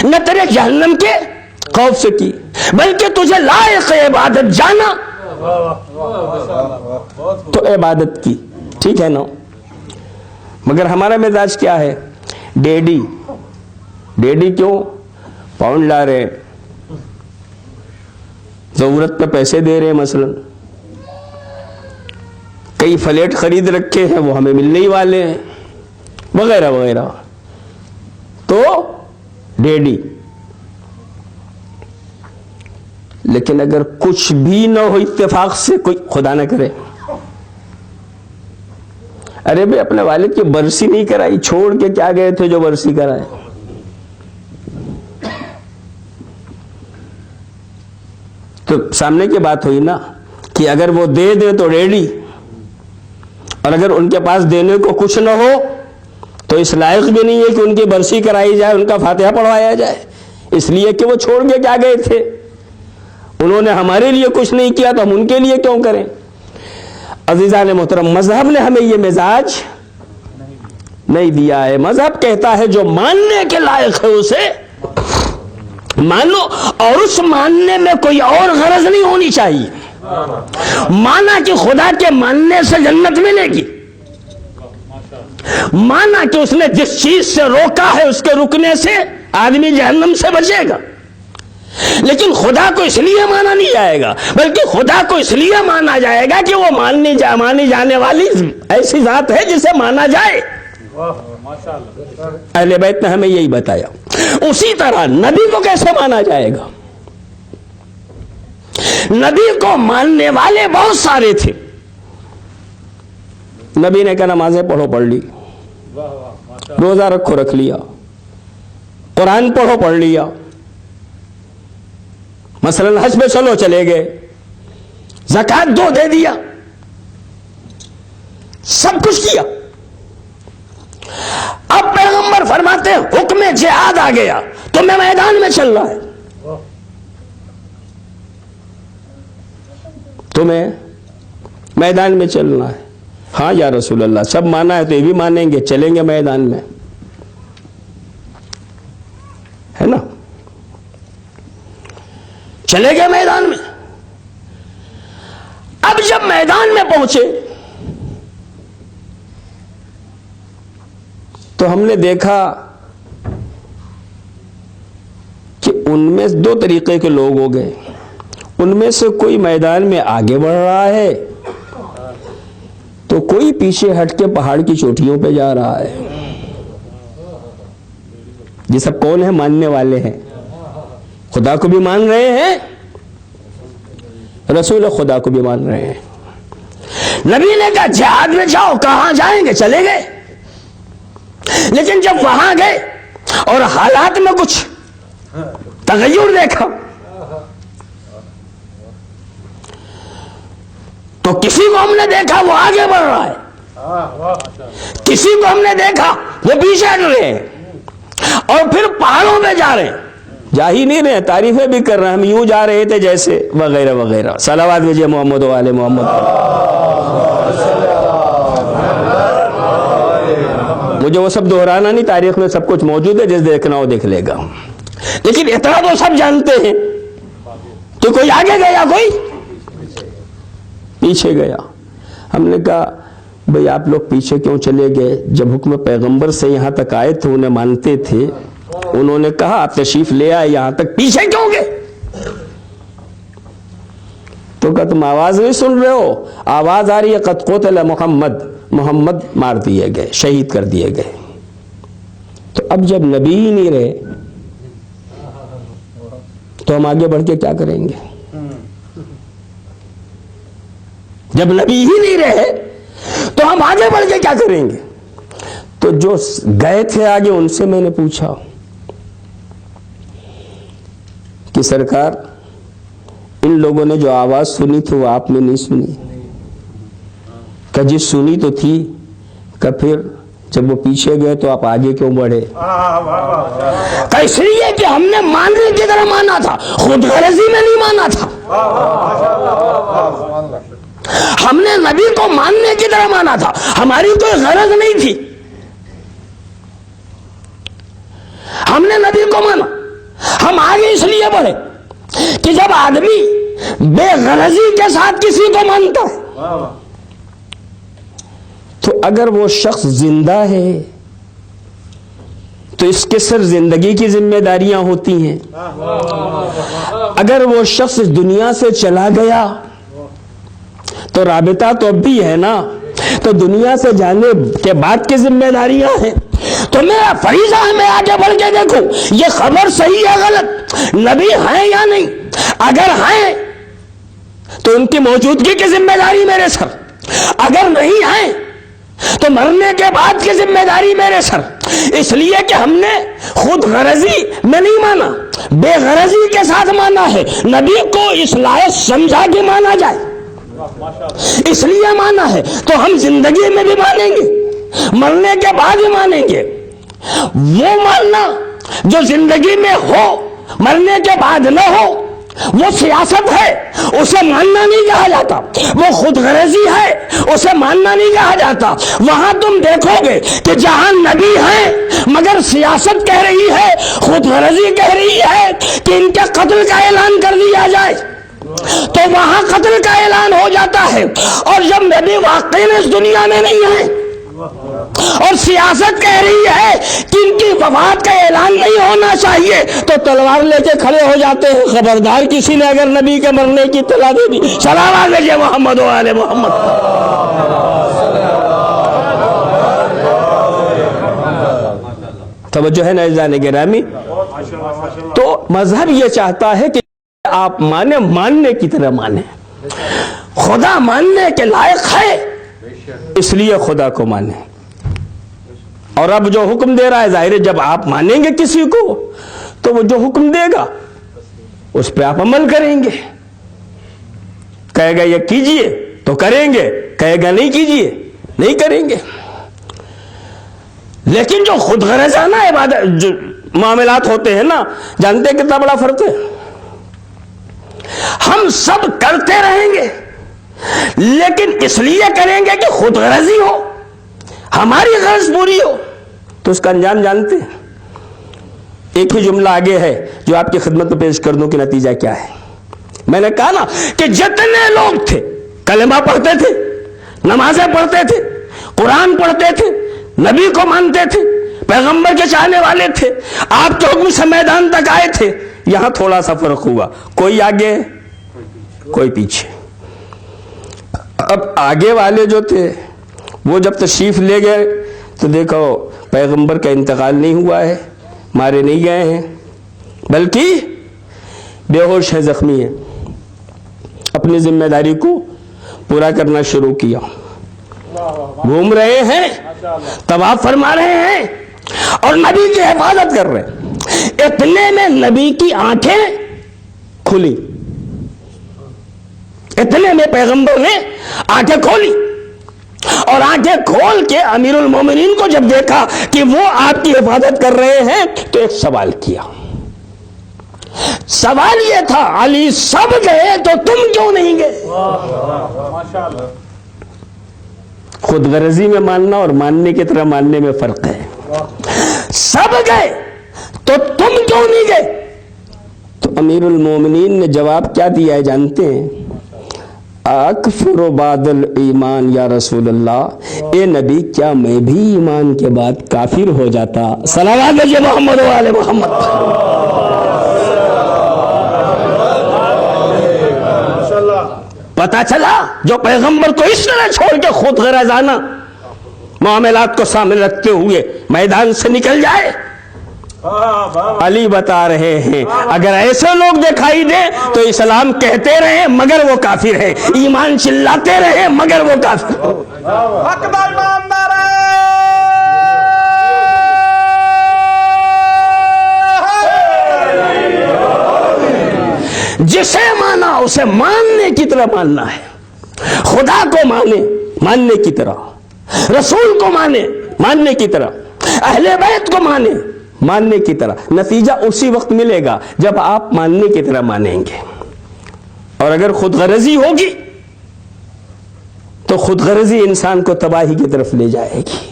نہ تیرے جہنم کے خوف سے کی, بلکہ تجھے لائق عبادت جانا تو عبادت کی. ٹھیک ہے نا. مگر ہمارا مزاج کیا ہے؟ ڈیڈی ڈیڈی کیوں؟ پاؤنڈ لا رہے, ضرورت پہ پیسے دے رہے ہیں, مثلا کئی فلیٹ خرید رکھے ہیں وہ ہمیں ملنے ہی والے ہیں, وغیرہ وغیرہ. تو ڈیڈی. لیکن اگر کچھ بھی نہ ہو اتفاق سے, کوئی خدا نہ کرے, ارے بھائی اپنے والد کی برسی نہیں کرائی, چھوڑ کے کیا گئے تھے جو برسی کرائے؟ تو سامنے کی بات ہوئی نا کہ اگر وہ دے دیں تو ریڈی، اور اگر ان کے پاس دینے کو کچھ نہ ہو تو اس لائق بھی نہیں ہے کہ ان کی برسی کرائی جائے، ان کا فاتحہ پڑھوایا جائے، اس لیے کہ وہ چھوڑ کے کیا گئے تھے، انہوں نے ہمارے لیے کچھ نہیں کیا تو ہم ان کے لیے کیوں کریں۔ عزیزان محترم، مذہب نے ہمیں یہ مزاج نہیں دیا ہے۔ مذہب کہتا ہے جو ماننے کے لائق ہے اسے مانو، اور اس ماننے میں کوئی اور غرض نہیں ہونی چاہیے۔ مانا کہ خدا کے ماننے سے جنت ملے گی، مانا کہ اس نے جس چیز سے روکا ہے اس کے رکنے سے آدمی جہنم سے بچے گا، لیکن خدا کو اس لیے مانا نہیں جائے گا، بلکہ خدا کو اس لیے مانا جائے گا کہ وہ مانی جانے والی ایسی ذات ہے جسے مانا جائے۔ اہل بیت نے ہمیں یہی بتایا۔ اسی طرح نبی کو کیسے مانا جائے گا؟ نبی کو ماننے والے بہت سارے تھے۔ نبی نے کہا نمازیں پڑھو، پڑھ لی، روزہ رکھو، رکھ لیا، قرآن پڑھو، پڑھ لیا، مثلا حج پہ چلو، چلے گئے، زکوٰۃ دو، دے دیا، سب کچھ کیا۔ اب پیغمبر فرماتے ہیں حکم جہاد آ گیا، تمہیں میدان میں چلنا ہے، تمہیں میدان میں چلنا ہے۔ ہاں یا رسول اللہ، سب مانا ہے تو یہ بھی مانیں گے، چلیں گے میدان میں، ہے نا؟ چلے گئے میدان میں۔ اب جب میدان میں پہنچے تو ہم نے دیکھا کہ ان میں دو طریقے کے لوگ ہو گئے۔ ان میں سے کوئی میدان میں آگے بڑھ رہا ہے تو کوئی پیچھے ہٹ کے پہاڑ کی چوٹیوں پہ جا رہا ہے۔ یہ سب کون ہے؟ ماننے والے ہیں، خدا کو بھی مان رہے ہیں، رسول خدا کو بھی مان رہے ہیں۔ نبی نے کہا جہاد میں جاؤ، کہاں جائیں گے؟ چلے گئے، لیکن جب وہاں گئے اور حالات میں کچھ تغیر دیکھا تو کسی کو ہم نے دیکھا وہ آگے بڑھ رہا ہے، کسی کو ہم نے دیکھا وہ پیچھے ہٹ رہے ہیں، اور پھر پہاڑوں پہ جا رہے ہیں، جا ہی نہیں رہے، تعریفیں بھی کر رہے ہیں، ہم یوں جا رہے تھے جیسے، وغیرہ وغیرہ۔ صلوات بھیجیے محمد و آل محمد۔ مجھے وہ سب دہرانا نہیں، تاریخ میں سب کچھ موجود ہے، جس دیکھنا ہو دیکھ لے گا، لیکن اتنا تو سب جانتے ہیں کہ کوئی آگے گیا، کوئی پیچھے گیا۔ ہم نے کہا بھئی آپ لوگ پیچھے کیوں چلے گئے؟ جب حکم پیغمبر سے یہاں تک آئے تھے، انہیں مانتے تھے، انہوں نے کہا آپ تشریف لے آئے یہاں تک، پیچھے کیوں گئے؟ تو کہا تم آواز نہیں سن رہے ہو؟ آواز آ رہی ہے قد قتل محمد، محمد مار دیے گئے، شہید کر دیے گئے۔ تو اب جب نبی ہی نہیں رہے تو ہم آگے بڑھ کے کیا کریں گے؟ جب نبی ہی نہیں رہے تو ہم آگے بڑھ کے کیا کریں گے؟ تو جو گئے تھے آگے ان سے میں نے پوچھا کہ سرکار ان لوگوں نے جو آواز سنی تھی وہ آپ نے نہیں سنی؟ کہ جی سنی تو تھی۔ کہ پھر جب وہ پیچھے گئے تو آپ آگے کیوں بڑھے؟ کہ اس لیے کہ ہم نے ماننے کی طرح مانا تھا، خود غرضی میں نہیں مانا تھا۔ ہم نے نبی کو ماننے کی طرح مانا تھا، ہماری کوئی غرض نہیں تھی، ہم نے نبی کو مانا۔ ہم آگے اس لیے بڑھے کہ جب آدمی بے غرضی کے ساتھ کسی کو مانتا ہے تو اگر وہ شخص زندہ ہے تو اس کے سر زندگی کی ذمہ داریاں ہوتی ہیں، اگر وہ شخص دنیا سے چلا گیا تو رابطہ تو اب بھی ہے نا، تو دنیا سے جانے کے بعد کی ذمہ داریاں ہیں۔ تو میرا فریضہ ہے میں آگے بڑھ کے دیکھوں یہ خبر صحیح ہے غلط، نبی ہیں یا نہیں، اگر ہیں تو ان کی موجودگی کی ذمہ داری میرے سر، اگر نہیں ہیں تو مرنے کے بعد کی ذمہ داری میرے سر۔ اس لیے کہ ہم نے خود غرضی میں نہیں مانا، بے غرضی کے ساتھ مانا ہے، نبی کو اس لائق سمجھا کہ مانا جائے۔ اس لیے مانا ہے تو ہم زندگی میں بھی مانیں گے، مرنے کے بعد بھی مانیں گے۔ وہ ماننا جو زندگی میں ہو مرنے کے بعد نہ ہو وہ سیاست ہے، اسے ماننا نہیں کہا جاتا۔ وہ خود غرضی ہے، اسے ماننا نہیں کہا جاتا۔ وہاں تم دیکھو گے کہ جہاں نبی ہیں مگر سیاست کہہ رہی ہے، خود غرضی کہہ رہی ہے کہ ان کے قتل کا اعلان کر دیا جائے، تو وہاں قتل کا اعلان ہو جاتا ہے۔ اور جب نبی واقعی میں اس دنیا میں نہیں ہے اور سیاست کہہ رہی ہے کہ ان کی وفات کا اعلان نہیں ہونا چاہیے، تو تلوار لے کے کھڑے ہو جاتے ہیں۔ خبردار کسی نے اگر نبی کے مرنے کی اطلاع دے دی، سلام علیہ محمد و آل محمد۔ توجہ ہے نا عزیزان گرامی؟ تو مذہب یہ چاہتا ہے کہ آپ ماننے کی طرح مانیں۔ خدا ماننے کے لائق ہے، اس لیے خدا کو مانیں۔ اور اب جو حکم دے رہا ہے، ظاہر ہے جب آپ مانیں گے کسی کو تو وہ جو حکم دے گا اس پہ آپ عمل کریں گے۔ کہے گا یہ کیجئے تو کریں گے، کہے گا نہیں کیجئے نہیں کریں گے۔ لیکن جو خود غرضانہ عبادت جو معاملات ہوتے ہیں نا، جانتے ہیں کتنا بڑا فرق ہے؟ ہم سب کرتے رہیں گے لیکن اس لیے کریں گے کہ خود غرضی ہو، ہماری غرض پوری ہو، تو اس کا انجام جانتے ہیں۔ ایک ہی جملہ آگے ہے جو آپ کی خدمت میں پیش کر دوں کہ نتیجہ کیا ہے۔ میں نے کہا نا کہ جتنے لوگ تھے کلمہ پڑھتے تھے، نمازیں پڑھتے تھے، قرآن پڑھتے تھے، نبی کو مانتے تھے، پیغمبر کے چاہنے والے تھے، آپ کے حکم سے میدان تک آئے تھے، یہاں تھوڑا سا فرق ہوا، کوئی آگے کوئی پیچھے۔ اب آگے والے جو تھے وہ جب تشریف لے گئے تو دیکھو پیغمبر کا انتقال نہیں ہوا ہے، مارے نہیں گئے ہیں، بلکہ بے ہوش ہے، زخمی ہے، اپنی ذمہ داری کو پورا کرنا شروع کیا، گھوم رہے ہیں، طواف فرما رہے ہیں اور نبی کی حفاظت کر رہے ہیں۔ اتنے میں نبی کی آنکھیں کھلی، اتنے میں پیغمبر نے آنکھیں کھولی، اور آنکھیں کھول کے امیر المومنین کو جب دیکھا کہ وہ آپ کی حفاظت کر رہے ہیں تو ایک سوال کیا۔ سوال یہ تھا، علی سب گئے تو تم کیوں نہیں گئے؟ خود غرضی میں ماننا اور ماننے کی طرح ماننے میں فرق ہے۔ سب گئے تو تم کیوں نہیں گئے؟ تو امیر المومنین نے جواب کیا دیا ہے جانتے ہیں؟ اکفر بعد الایمان یا رسول اللہ، اے نبی کیا میں بھی ایمان کے بعد کافر ہو جاتا؟ صلوات علی محمد و آل محمد۔ پتا چلا جو پیغمبر کو اس طرح چھوڑ کے خود غرضانہ معاملات کو سامنے رکھتے ہوئے میدان سے نکل جائے۔ علی بتا رہے ہیں اگر ایسے لوگ دکھائی دیں تو اسلام کہتے رہے مگر وہ کافر ہے، ایمان چلاتے رہے مگر وہ کافر ہے۔ جسے مانا اسے ماننے کی طرح ماننا ہے، خدا کو مانے ماننے کی طرح، رسول کو مانے ماننے کی طرح، اہل بیت کو مانے ماننے کی طرح۔ نتیجہ اسی وقت ملے گا جب آپ ماننے کی طرح مانیں گے۔ اور اگر خود غرضی ہوگی تو خود غرضی انسان کو تباہی کی طرف لے جائے گی۔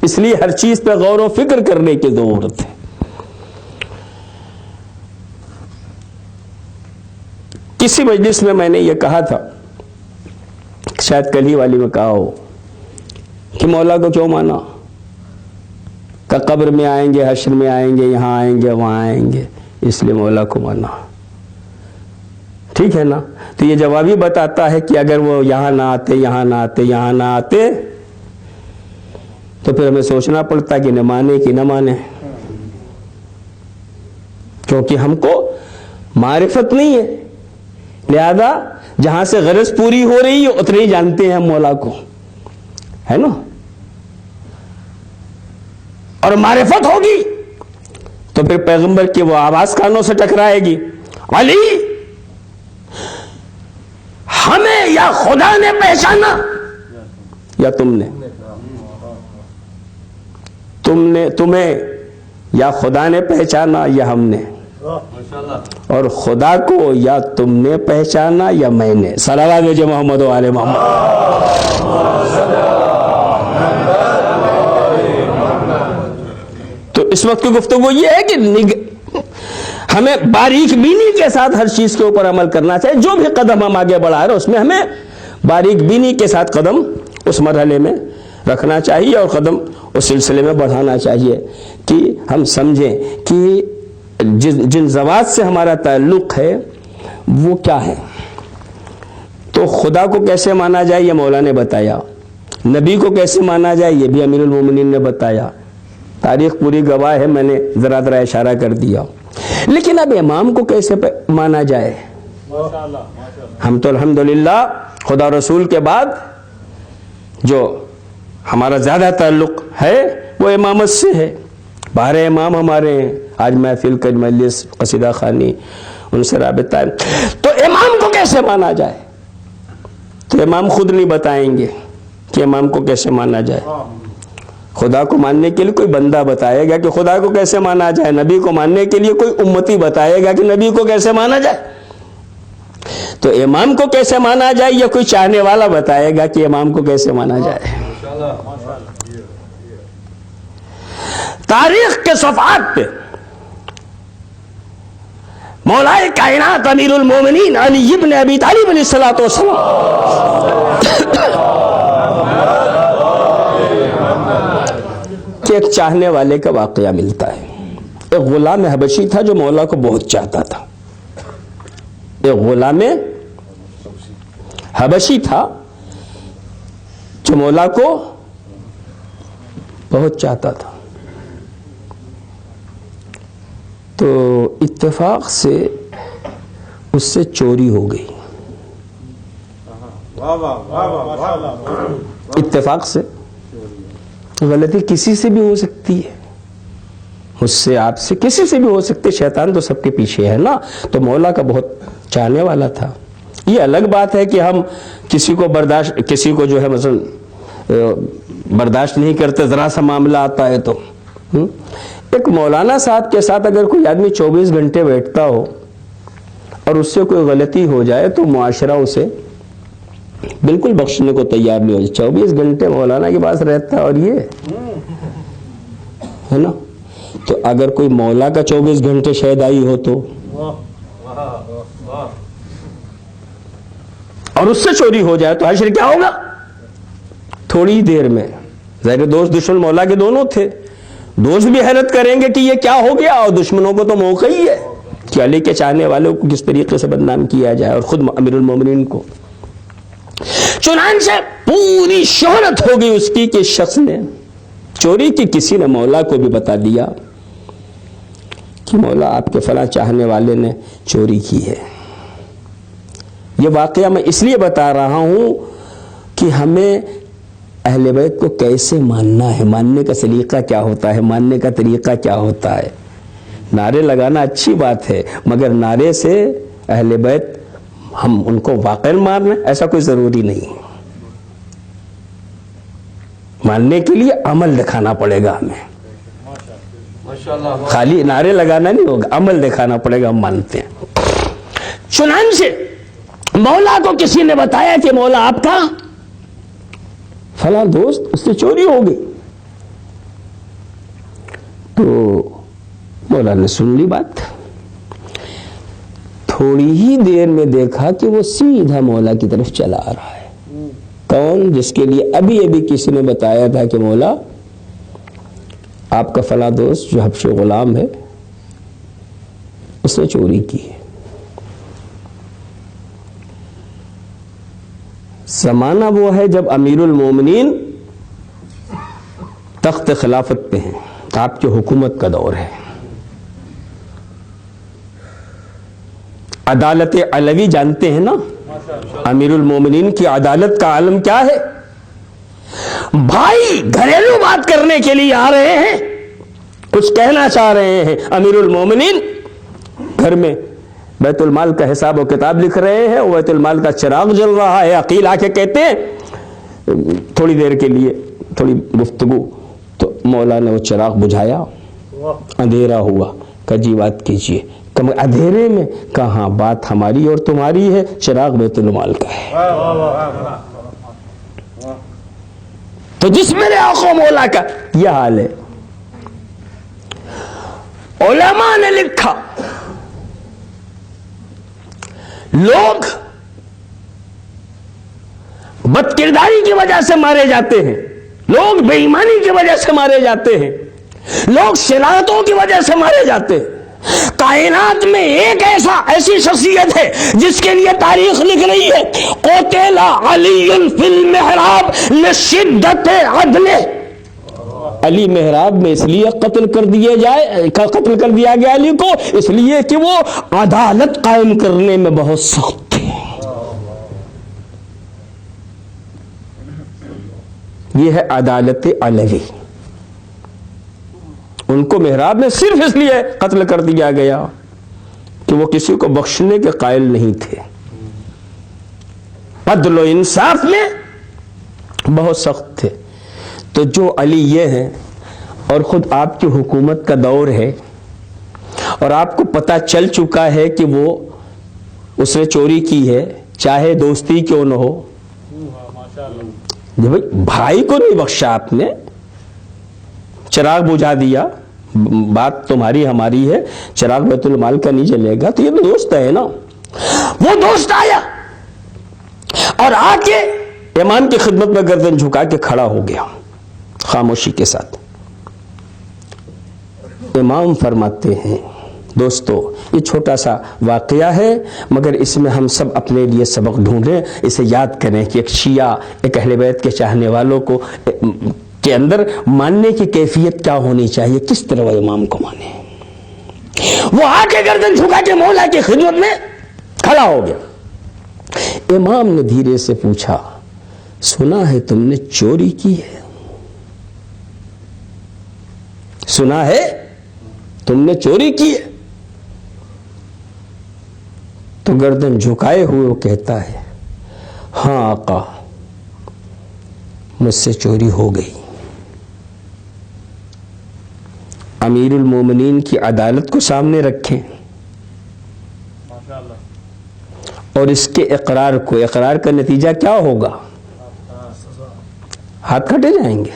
اس لیے ہر چیز پہ غور و فکر کرنے کی ضرورت ہے۔ کسی مجلس میں نے یہ کہا تھا، شاید کل ہی والی میں کہا ہو، کہ مولا کو کیوں مانا؟ کہ قبر میں آئیں گے، حشر میں آئیں گے، یہاں آئیں گے، وہاں آئیں گے، اس لیے مولا کو مانا۔ ٹھیک ہے نا؟ تو یہ جواب ہی بتاتا ہے کہ اگر وہ یہاں نہ آتے، یہاں نہ آتے، یہاں نہ آتے تو پھر ہمیں سوچنا پڑتا کہ نہ مانے کہ نہ مانے، کیونکہ ہم کو معرفت نہیں ہے۔ لہذا جہاں سے غرض پوری ہو رہی ہے اتنے ہی جانتے ہیں ہم مولا کو، ہے نا؟ اور معرفت ہوگی تو پھر پیغمبر کی وہ آواز کانوں سے ٹکرائے گی، علی ہمیں یا خدا نے پہچانا یا تمہیں یا خدا نے پہچانا یا ہم نے، اور خدا کو یا تم نے پہچانا یا میں نے. صلوات بھیجے محمد و آل محمد. تو اس وقت کی گفتگو یہ ہے کہ ہمیں باریک بینی کے ساتھ ہر چیز کے اوپر عمل کرنا چاہیے. جو بھی قدم ہم آگے بڑھا رہے ہیں اس میں ہمیں باریک بینی کے ساتھ قدم اس مرحلے میں رکھنا چاہیے اور قدم اس سلسلے میں بڑھانا چاہیے کہ ہم سمجھیں کہ جن ذوات سے ہمارا تعلق ہے وہ کیا ہے. تو خدا کو کیسے مانا جائے یہ مولا نے بتایا، نبی کو کیسے مانا جائے یہ بھی امیر المومنین نے بتایا، تاریخ پوری گواہ ہے، میں نے ذرا اشارہ کر دیا. لیکن اب امام کو کیسے مانا جائے؟ ہم تو الحمدللہ خدا رسول کے بعد جو ہمارا زیادہ تعلق ہے وہ امامت سے ہے. 12 امام ہمارے ہیں، آج محفل کا مجلس قصیدہ خوانی ان سے رابطہ ہے. تو امام کو کیسے مانا جائے؟ تو امام خود نہیں بتائیں گے کہ امام کو کیسے مانا جائے. خدا کو ماننے کے لیے کوئی بندہ بتائے گا کہ خدا کو کیسے مانا جائے، نبی کو ماننے کے لیے کوئی امتی بتائے گا کہ نبی کو کیسے مانا جائے. تو امام کو کیسے مانا جائے یہ کوئی چاہنے والا بتائے گا کہ امام کو کیسے مانا جائے. تاریخ کے صفحات پہ مولائے کائنات امیر المومنین علی ابن ابی طالب علیہ الصلوۃ والسلام کہ ایک چاہنے والے کا واقعہ ملتا ہے. ایک غلام حبشی تھا جو مولا کو بہت چاہتا تھا. ایک غلام حبشی تھا جو مولا کو بہت چاہتا تھا. تو اتفاق سے اس سے چوری ہو گئی. اتفاق سے غلطی کسی سے بھی ہو سکتی ہے، مجھ سے آپ سے کسی سے بھی ہو سکتی ہے، شیطان تو سب کے پیچھے ہے نا. تو مولا کا بہت چاہنے والا تھا. یہ الگ بات ہے کہ ہم کسی کو جو ہے مثلا برداشت نہیں کرتے، ذرا سا معاملہ آتا ہے تو. ایک مولانا صاحب کے ساتھ اگر کوئی آدمی 24 گھنٹے بیٹھتا ہو اور اس سے کوئی غلطی ہو جائے تو معاشرہ اسے بالکل بخشنے کو تیار نہیں ہو جائے. 24 گھنٹے مولانا کے پاس رہتا ہے اور یہ ہے نا. تو اگر کوئی مولا کا 24 گھنٹے شاید آئی ہو تو اور اس سے چوری ہو جائے تو حشر کیا ہوگا؟ تھوڑی دیر میں ظاہر دوست دشمن مولا کے دونوں تھے. دوست بھی حیرت کریں گے کہ یہ کیا ہو گیا، اور دشمنوں کو تو موقع ہی ہے کہ علی کے چاہنے والوں کو کس طریقے سے بدنام کیا جائے، اور خود امیر المومنین کو. چنانچہ پوری شہرت ہو گئی اس کی کہ شخص نے چوری کی. کسی نے مولا کو بھی بتا دیا کہ مولا آپ کے فلاں چاہنے والے نے چوری کی ہے. یہ واقعہ میں اس لیے بتا رہا ہوں کہ ہمیں اہل بیت کو کیسے ماننا ہے، ماننے کا سلیقہ کیا ہوتا ہے، ماننے کا طریقہ کیا ہوتا ہے. نعرے لگانا اچھی بات ہے، مگر نعرے سے اہل بیت ہم ان کو واقعا ماننا ایسا کوئی ضروری نہیں. ماننے کے لیے عمل دکھانا پڑے گا ہمیں، خالی نعرے لگانا نہیں ہوگا، عمل دکھانا پڑے گا، ہم مانتے ہیں. چنانچہ مولا کو کسی نے بتایا کہ مولا آپ کا فلاں دوست اس سے چوری ہو گئی. تو مولا نے سن لی بات. تھوڑی ہی دیر میں دیکھا کہ وہ سیدھا مولا کی طرف چلا آ رہا ہے. کون؟ جس کے لیے ابھی ابھی کسی نے بتایا تھا کہ مولا آپ کا فلاں دوست جو حبشی غلام ہے اس نے چوری کی ہے. زمانہ وہ ہے جب امیر المومنین تخت خلافت پہ ہیں، آپ کی حکومت کا دور ہے. عدالت علوی جانتے ہیں نا، امیر المومنین کی عدالت کا عالم کیا ہے؟ بھائی گھریلو بات کرنے کے لیے آ رہے ہیں، کچھ کہنا چاہ رہے ہیں. امیر المومنین گھر میں بیت المال کا حساب و کتاب لکھ رہے ہیں، وہ بیت المال کا چراغ جل رہا ہے. عقیل آ کے کہتے ہیں تھوڑی دیر کے لیے تھوڑی گفتگو، تو مولا نے وہ چراغ بجھایا، اندھیرا ہوا. کہا جی بات کیجیے. اندھیرے میں کہاں بات ہماری اور تمہاری ہے، چراغ بیت المال کا ہے. تو جس میرے آقا مولا کا یہ حال ہے. علماء نے لکھا لوگ بد کرداری کی وجہ سے مارے جاتے ہیں، لوگ بے ایمانی کی وجہ سے مارے جاتے ہیں، لوگ شرارتوں کی وجہ سے مارے جاتے ہیں. کائنات میں ایک ایسی شخصیت ہے جس کے لیے تاریخ لکھ رہی ہے قتل علی فی المحراب لشدت عدلہ. علی محراب میں اس لیے قتل کر دیا گیا علی کو، اس لیے کہ وہ عدالت قائم کرنے میں بہت سخت تھے. یہ ہے عدالت علوی. ان کو محراب میں صرف اس لیے قتل کر دیا گیا کہ وہ کسی کو بخشنے کے قائل نہیں تھے، عدل و انصاف میں بہت سخت تھے. تو جو علی یہ ہیں اور خود آپ کی حکومت کا دور ہے اور آپ کو پتہ چل چکا ہے کہ وہ اس نے چوری کی ہے، چاہے دوستی کیوں نہ ہو. بھائی کو نہیں بخشا آپ نے، چراغ بجھا دیا، بات تمہاری ہماری ہے، چراغ بیت المال کا نہیں جلے گا، تو یہ تو دوست ہے نا. وہ دوست آیا اور آ کے امام کی خدمت میں گردن جھکا کے کھڑا ہو گیا خاموشی کے ساتھ. امام فرماتے ہیں دوستو یہ چھوٹا سا واقعہ ہے مگر اس میں ہم سب اپنے لیے سبق ڈھونڈیں، اسے یاد کریں کہ ایک شیعہ، ایک اہل بیت کے چاہنے والوں کو کے اندر ماننے کی کیفیت کیا ہونی چاہیے، کس طرح وہ امام کو مانے. وہ آ کے گردن جھکا کے مولا کی خدمت میں کھڑا ہو گیا. امام نے دھیرے سے پوچھا سنا ہے تم نے چوری کی ہے؟ سنا ہے تم نے چوری کی ہے؟ تو گردن جھکائے ہوئے وہ کہتا ہے ہاں آقا مجھ سے چوری ہو گئی. امیر المومنین کی عدالت کو سامنے رکھیں اور اس کے اقرار کا نتیجہ کیا ہوگا؟ ہاتھ کٹے جائیں گے.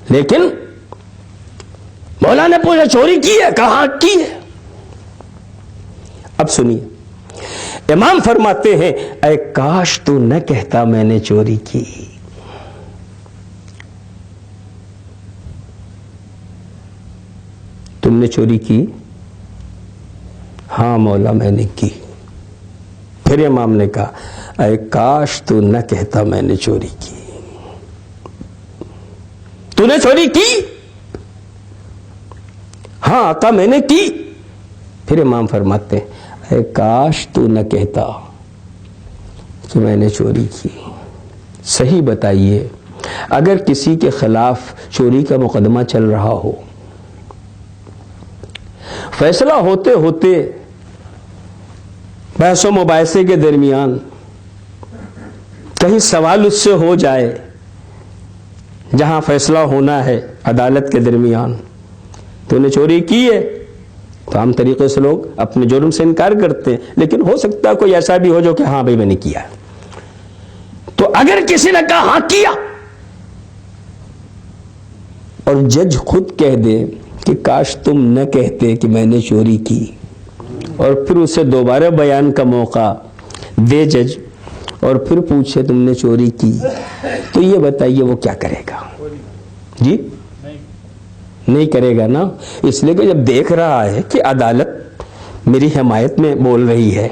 لیکن مولا نے پوچھا چوری کی ہے؟ کہاں کی ہے؟ اب سنیے امام فرماتے ہیں اے کاش تو نہ کہتا میں نے چوری کی. تم نے چوری کی؟ ہاں مولا میں نے کی. پھر امام نے کہا اے کاش تو نہ کہتا میں نے چوری کی. تو نے چوری کی؟ ہاں آقا میں نے کی. پھر امام فرماتے ہیں اے کاش تو نہ کہتا کہ میں نے چوری کی. صحیح بتائیے اگر کسی کے خلاف چوری کا مقدمہ چل رہا ہو، فیصلہ ہوتے ہوتے بحث و مباحثے کے درمیان کہیں سوال اس سے ہو جائے جہاں فیصلہ ہونا ہے عدالت کے درمیان، تو نے چوری کی ہے، تو عام طریقے سے لوگ اپنے جرم سے انکار کرتے ہیں، لیکن ہو سکتا ہے کوئی ایسا بھی ہو جو کہ ہاں بھائی میں نے کیا. تو اگر کسی نے کہا ہاں کیا اور جج خود کہہ دے کہ کاش تم نہ کہتے کہ میں نے چوری کی، اور پھر اسے دوبارہ بیان کا موقع دے جج اور پھر پوچھے تم نے چوری کی، تو یہ بتائیے وہ کیا کرے گا؟ جی نہیں کرے گا نا. اس لیے کہ جب دیکھ رہا ہے کہ عدالت میری حمایت میں بول رہی ہے،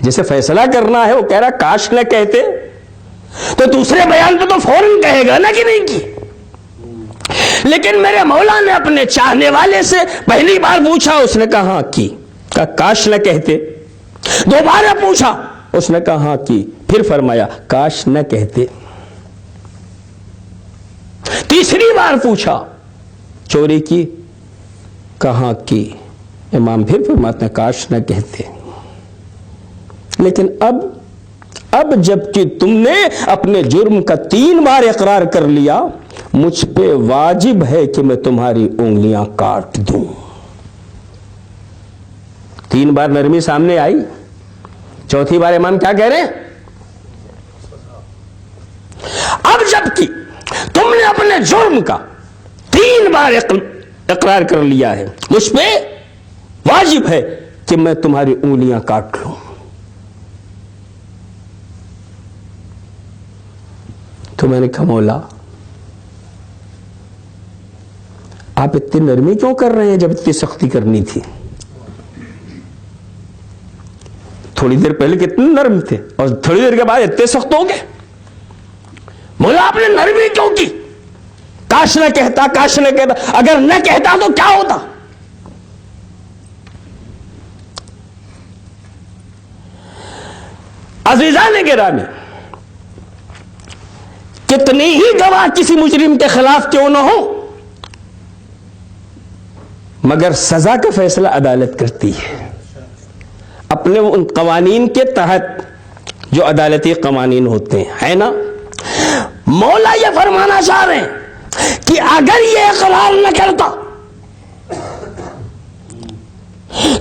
جسے فیصلہ کرنا ہے وہ کہہ رہا کاش نہ کہتے، تو دوسرے بیان پہ تو فوراً کہے گا نا کہ نہیں کی. لیکن میرے مولا نے اپنے چاہنے والے سے پہلی بار پوچھا، اس نے کہا ہاں کی. کہا کاش نہ کہتے. دوبارہ پوچھا، اس نے کہا ہاں کی. پھر فرمایا کاش نہ کہتے. تیسری بار پوچھا چوری کی؟ کہاں کی؟ امام پھر فرماتے ہیں کاش نہ کہتے، لیکن اب جب کہ تم نے اپنے جرم کا 3 بار اقرار کر لیا، مجھ پہ واجب ہے کہ میں تمہاری انگلیاں کاٹ دوں۔ 3 بار نرمی سامنے آئی، چوتھی بار امام کیا کہہ رہے ہیں؟ اب جب کہ تم نے اپنے جرم کا 3 بار اقرار کر لیا ہے، مجھ پہ واجب ہے کہ میں تمہاری انگلیاں کاٹ لوں۔ تو میں نے کہا مولا آپ اتنی نرمی کیوں کر رہے ہیں جب اتنی سختی کرنی تھی؟ تھوڑی دیر پہلے کتنے نرم تھے اور تھوڑی دیر کے بعد اتنے سخت ہو گئے۔ مولا آپ نے نرمی کیوں کی؟ کاش نہ کہتا، کاش نہ کہتا، اگر نہ کہتا تو کیا ہوتا؟ عزیزان گرامی، کتنی ہی گواہ کسی مجرم کے خلاف کیوں نہ ہو، مگر سزا کا فیصلہ عدالت کرتی ہے اپنے ان قوانین کے تحت جو عدالتی قوانین ہوتے ہیں، ہے نا؟ مولا یہ فرمانا چاہ رہے ہیں کہ اگر یہ اقرار نہ کرتا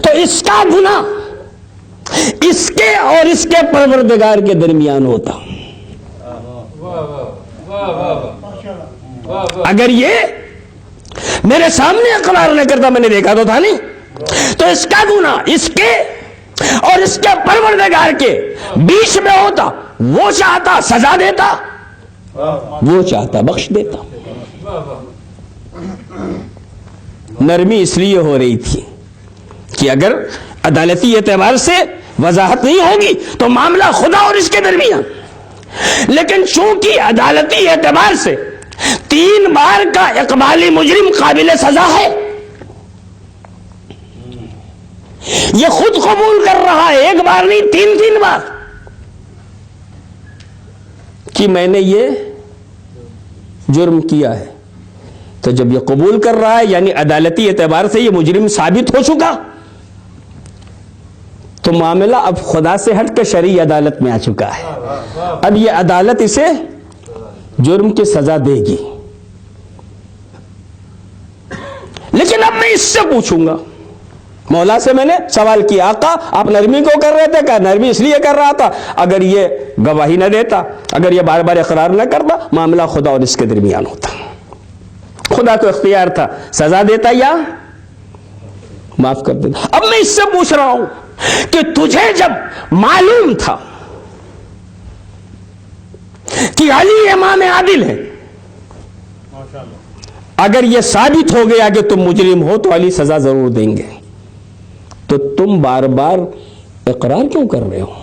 تو اس کا گناہ اس کے اور اس کے پروردگار کے درمیان ہوتا۔ اگر یہ میرے سامنے اقرار نہ کرتا، میں نے دیکھا تو تھا نہیں، تو اس کا گناہ اس کے اور اس کے پروردگار کے بیچ میں ہوتا۔ وہ چاہتا سزا دیتا، وہ چاہتا بخش دیتا۔ نرمی اس لیے ہو رہی تھی کہ اگر عدالتی اعتبار سے وضاحت نہیں ہوگی تو معاملہ خدا اور اس کے درمیان، لیکن چونکہ عدالتی اعتبار سے 3 بار کا اقبالی مجرم قابل سزا ہے، یہ خود قبول کر رہا ہے، 1 بار نہیں 3 بار، کہ میں نے یہ جرم کیا ہے۔ تو جب یہ قبول کر رہا ہے یعنی عدالتی اعتبار سے یہ مجرم ثابت ہو چکا، تو معاملہ اب خدا سے ہٹ کے شرعی عدالت میں آ چکا ہے۔ اب یہ عدالت اسے جرم کی سزا دے گی، لیکن اب میں اس سے پوچھوں گا، مولا سے میں نے سوال کیا آقا آپ نرمی کو کر رہے تھے؟ کہا نرمی اس لیے کر رہا تھا اگر یہ گواہی نہ دیتا، اگر یہ بار بار اقرار نہ کرتا، معاملہ خدا اور اس کے درمیان ہوتا۔ خدا کو اختیار تھا سزا دیتا یا معاف کر دیتا۔ اب میں اس سے پوچھ رہا ہوں کہ تجھے جب معلوم تھا کہ علی امام عادل ہے، اگر یہ ثابت ہو گیا کہ تم مجرم ہو تو علی سزا ضرور دیں گے، تو تم بار بار اقرار کیوں کر رہے ہو؟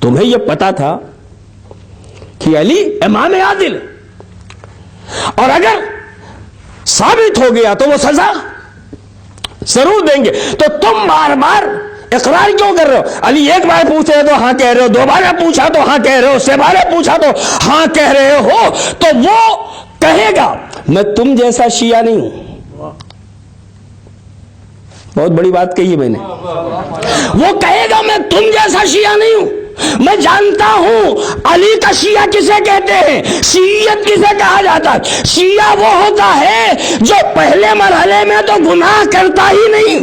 تمہیں یہ پتا تھا کہ علی امام عادل ہے، اور اگر ثابت ہو گیا تو وہ سزا ضرور دیں گے، تو تم بار بار اقرار کیوں کر رہے ہو؟ علی 1 بار پوچھے تو ہاں کہہ رہے ہو، 2 بار پوچھا تو ہاں کہہ رہے ہو، 6 بار پوچھا تو ہاں کہہ رہے ہو، تو وہ کہے گا میں تم جیسا شیعہ نہیں ہوں۔ بہت بڑی بات کہی ہے میں نے، وہ کہے گا میں تم جیسا شیعہ نہیں ہوں، میں جانتا ہوں علی کا شیعہ کسے کہتے ہیں، شیعیت کسے کہا جاتا ہے۔ شیعہ وہ ہوتا ہے جو پہلے مرحلے میں تو گناہ کرتا ہی نہیں،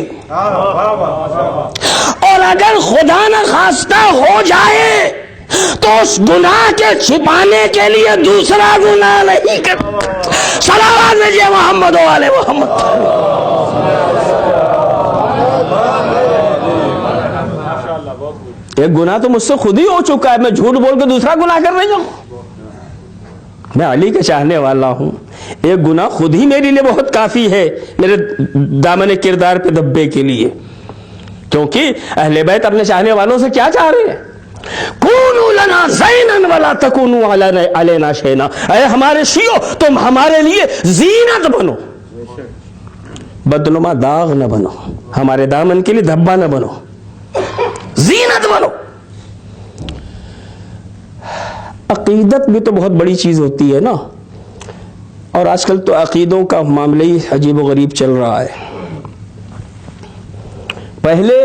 اور اگر خدا نہ خواستہ ہو جائے تو اس گناہ کے چھپانے کے لیے دوسرا گناہ نہیں کرتا۔ صلوات بھیجیے محمد و آل محمد۔ ایک گناہ تو مجھ سے خود ہی ہو چکا ہے، میں جھوٹ بول کے دوسرا گناہ کر رہی ہوں۔ میں علی کا چاہنے والا ہوں، ایک گناہ خود ہی میرے لیے بہت کافی ہے میرے دامن کردار پہ دبے کے لیے، کیونکہ اہل بیت اپنے چاہنے والوں سے کیا چاہ رہے ہیں؟ کونوا لنا زینا ولا تکونوا علینا شینا، اے ہمارے شیعو تم ہمارے لیے زینت بنو، بدنما داغ نہ بنو، ہمارے دامن کے لیے دھبا نہ بنو، زینت بنو۔ عقیدت بھی تو بہت بڑی چیز ہوتی ہے نا، اور آج کل تو عقیدوں کا معاملہ ہی عجیب و غریب چل رہا ہے۔ پہلے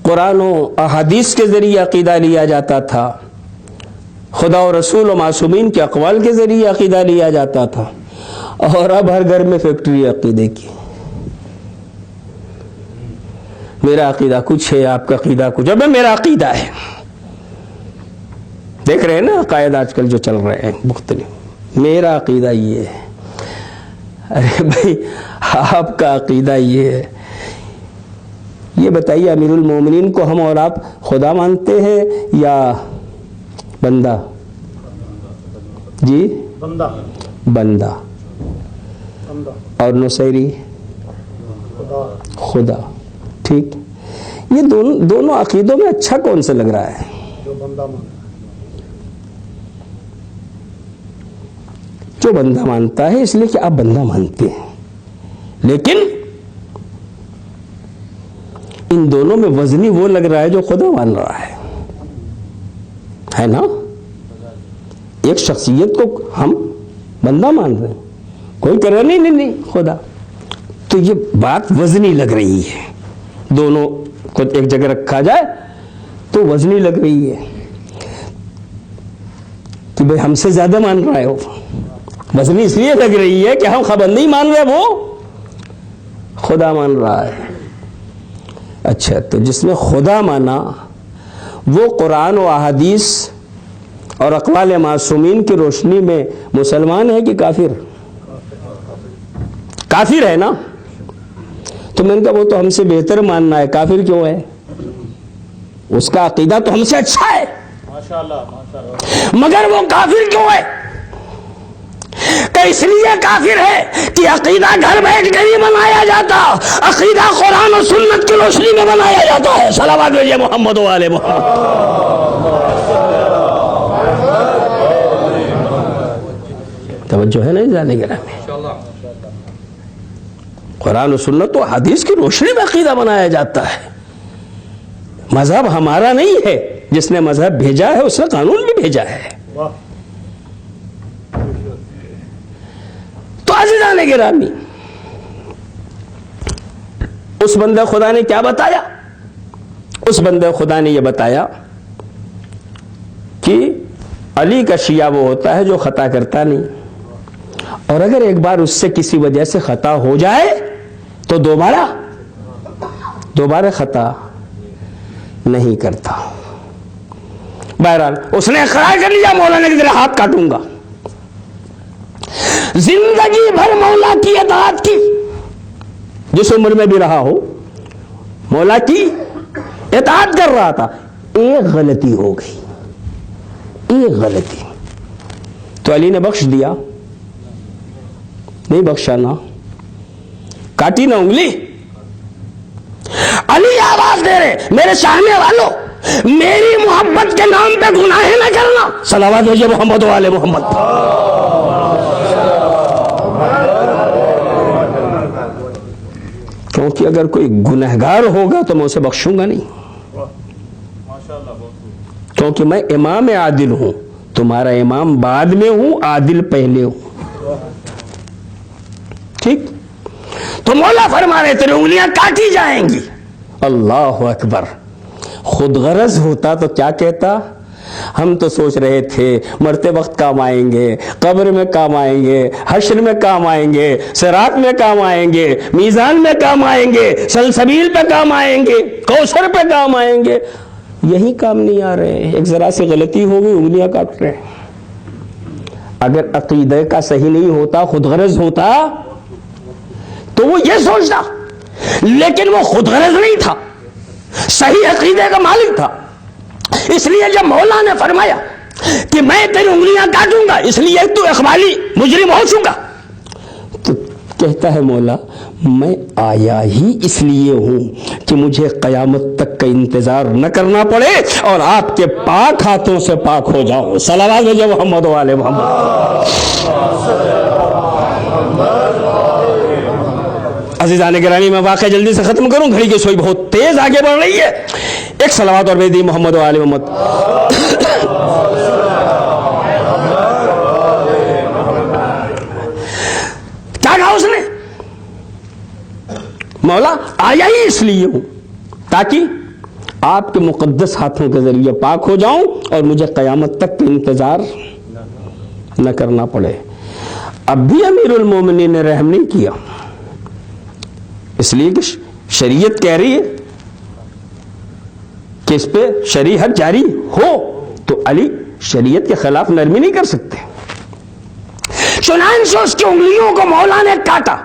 قرآن و احادیث کے ذریعے عقیدہ لیا جاتا تھا، خدا و رسول و معصومین کے اقوال کے ذریعے عقیدہ لیا جاتا تھا، اور اب ہر گھر میں فیکٹری عقیدے کی. میرا عقیدہ کچھ ہے، آپ کا عقیدہ کچھ. اب میرا عقیدہ ہے. دیکھ رہے ہیں نا عقائد آج کل جو چل رہے ہیں مختلف. میرا عقیدہ یہ ہے. ارے بھائی آپ کا عقیدہ یہ ہے. یہ بتائیے امیر المومنین کو ہم اور آپ خدا مانتے ہیں یا بندہ؟ جی بندہ. اور نصیری خدا. ٹھیک، یہ دونوں عقیدوں میں اچھا کون سا لگ رہا ہے؟ جو بندہ مانتا ہے، اس لیے کہ آپ بندہ مانتے ہیں. لیکن ان دونوں میں وزنی وہ لگ رہا ہے جو خدا مان رہا ہے نا. ایک شخصیت کو ہم بندہ مان رہے ہیں، کوئی کر رہا نہیں خدا. تو یہ بات وزنی لگ رہی ہے. دونوں کو ایک جگہ رکھا جائے تو وزنی لگ رہی ہے کہ بھئی ہم سے زیادہ مان رہا ہے. وہ وزنی اس لیے لگ رہی ہے کہ ہم خبر نہیں مان رہے، وہ خدا مان رہا ہے. اچھا، تو جس نے خدا مانا وہ قرآن و احادیث اور اقوال معصومین کی روشنی میں مسلمان ہے کہ کافر؟ کافر ہے نا. تو میں نے کہا وہ تو ہم سے بہتر ماننا ہے، کافر کیوں ہے؟ اس کا عقیدہ تو ہم سے اچھا ہے، مگر وہ کافر کیوں ہے؟ کہ اس لیے کافر ہے کہ عقیدہ گھر بیٹھ کر ہی بنایا جاتا، عقیدہ قرآن و سنت کی روشنی میں بنایا جاتا ہے. صلوات بھیجیے محمد و آل محمد. توجہ ہے نا جانے کے میں؟ قرآن و سنت و حدیث کی روشنی میں عقیدہ بنایا جاتا ہے. مذہب ہمارا نہیں ہے، جس نے مذہب بھیجا ہے اس نے قانون بھی بھیجا ہے. تو عزیزان گرامی، اس بندے خدا نے کیا بتایا؟ اس بندے خدا نے یہ بتایا کہ علی کا شیعہ وہ ہوتا ہے جو خطا کرتا نہیں، اور اگر ایک بار اس سے کسی وجہ سے خطا ہو جائے تو دوبارہ خطا نہیں کرتا. بہرحال اس نے اقرار کر لیا مولانا کے ذرا ہاتھ کاٹوں گا. زندگی بھر مولا کی اطاعت کی، جس عمر میں بھی رہا ہو مولا کی اطاعت کر رہا تھا. ایک غلطی ہو گئی، ایک غلطی، تو علی نے بخش دیا؟ نہیں بخشا نا، کاٹی نا انگلی. علی آواز دے رہے میرے چاہنے والوں، میری محبت کے نام پہ گناہ نہ کرنا. صلوات بھیجیے محمد و آل محمد. کیونکہ اگر کوئی گنہگار ہوگا تو میں اسے بخشوں گا نہیں، کیونکہ میں امام عادل ہوں. تمہارا امام بعد میں ہوں، عادل پہلے ہوں. ٹھیک؟ تو مولا فرما رہے تیری انگلیاں کاٹی جائیں گی. اللہ اکبر. خود غرض ہوتا تو کیا کہتا؟ ہم تو سوچ رہے تھے مرتے وقت کام آئیں گے، قبر میں کام آئیں گے، حشر میں کام آئیں گے، صراط میں کام آئیں گے، میزان میں کام آئیں گے، سلسبیل پہ کام آئیں گے، کوثر پہ کام آئیں گے. یہی کام نہیں آ رہے. ایک ذرا سی غلطی ہو گئی، انگلیاں کاٹ رہے. اگر عقیدے کا صحیح نہیں ہوتا، خود غرض ہوتا تو وہ یہ سوچتا، لیکن وہ خود غرض نہیں تھا، صحیح عقیدے کا مالک تھا. اس لیے جب مولا نے فرمایا کہ میں تیری انگلیاں کاٹوں گا اس لیے تو اقبالی مجرم ہو چکا، تو کہتا ہے مولا میں آیا ہی اس لیے ہوں کہ مجھے قیامت تک کا انتظار نہ کرنا پڑے اور آپ کے پاک ہاتھوں سے پاک ہو جاؤں. صلوات بھیجیے محمد و آل محمد. عزیزان گرامی، میں واقعہ جلدی سے ختم کروں، گھڑی کی سوئی بہت تیز آگے بڑھ رہی ہے. ایک صلوات اور بھیج دی محمد و آل محمد. کیا کہا اس نے؟ مولا آیا ہی اس لیے ہوں تاکہ آپ کے مقدس ہاتھوں کے ذریعے پاک ہو جاؤں اور مجھے قیامت تک انتظار نہ کرنا پڑے. اب بھی امیر المومنین نے رحم نہیں کیا، اس لیے کہ شریعت کہہ رہی ہے کہ اس پہ شریعت جاری ہو، تو علی شریعت کے خلاف نرمی نہیں کر سکتے. چنانچہ اس کی انگلیوں کو مولا نے کاٹا.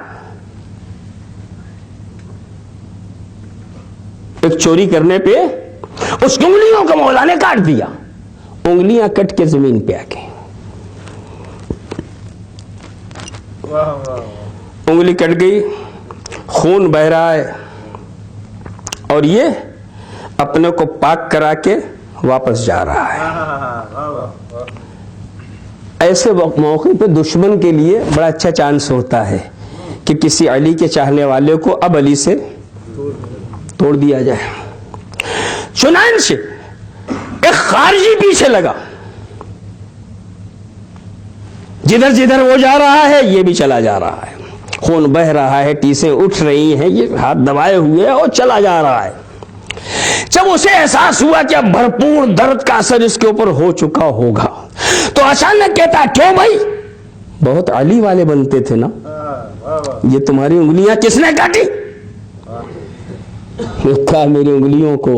ایک چوری کرنے پہ اس کی انگلیوں کو مولا نے کاٹ دیا. انگلیاں کٹ کے زمین پہ آ گئی. انگلی کٹ گئی، خون بہ رہا ہے، اور یہ اپنے کو پاک کرا کے واپس جا رہا ہے. ایسے موقع پہ دشمن کے لیے بڑا اچھا چانس ہوتا ہے کہ کسی علی کے چاہنے والے کو اب علی سے توڑ دیا جائے. چنانچہ ایک خارجی پیچھے لگا، جدھر جدھر وہ جا رہا ہے یہ بھی چلا جا رہا ہے. خون بہ رہا ہے، ٹیسیں اٹھ رہی ہیں، یہ ہاتھ دبائے ہوئے اور چلا جا رہا ہے. جب اسے احساس ہوا کہ اب بھرپور درد کا اثر اس کے اوپر ہو چکا ہوگا تو اچانک کہتا، کیوں بھائی، بہت علی والے بنتے تھے نا، یہ تمہاری انگلیاں کس نے کاٹی؟ کہا میری انگلیوں کو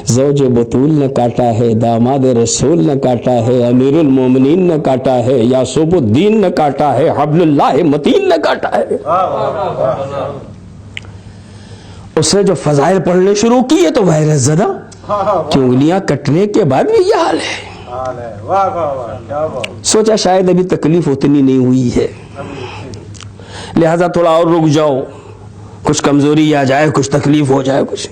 زوج بطول نے کاٹا ہے، داماد رسول نے کاٹا ہے، امیر المومنین نے کاٹا ہے، یعصوب الدین نے کاٹا ہے، حبل اللہ متین نے کاٹا ہے. اس نے جو فضائل پڑھنے شروع کیے تو حیرت زدہ کہ انگلیاں کٹنے کے بعد بھی یہ حال ہے. سوچا شاید ابھی تکلیف اتنی نہیں ہوئی ہے، لہذا تھوڑا اور رک جاؤ، کچھ کمزوری آ جائے، کچھ تکلیف ہو جائے. کچھ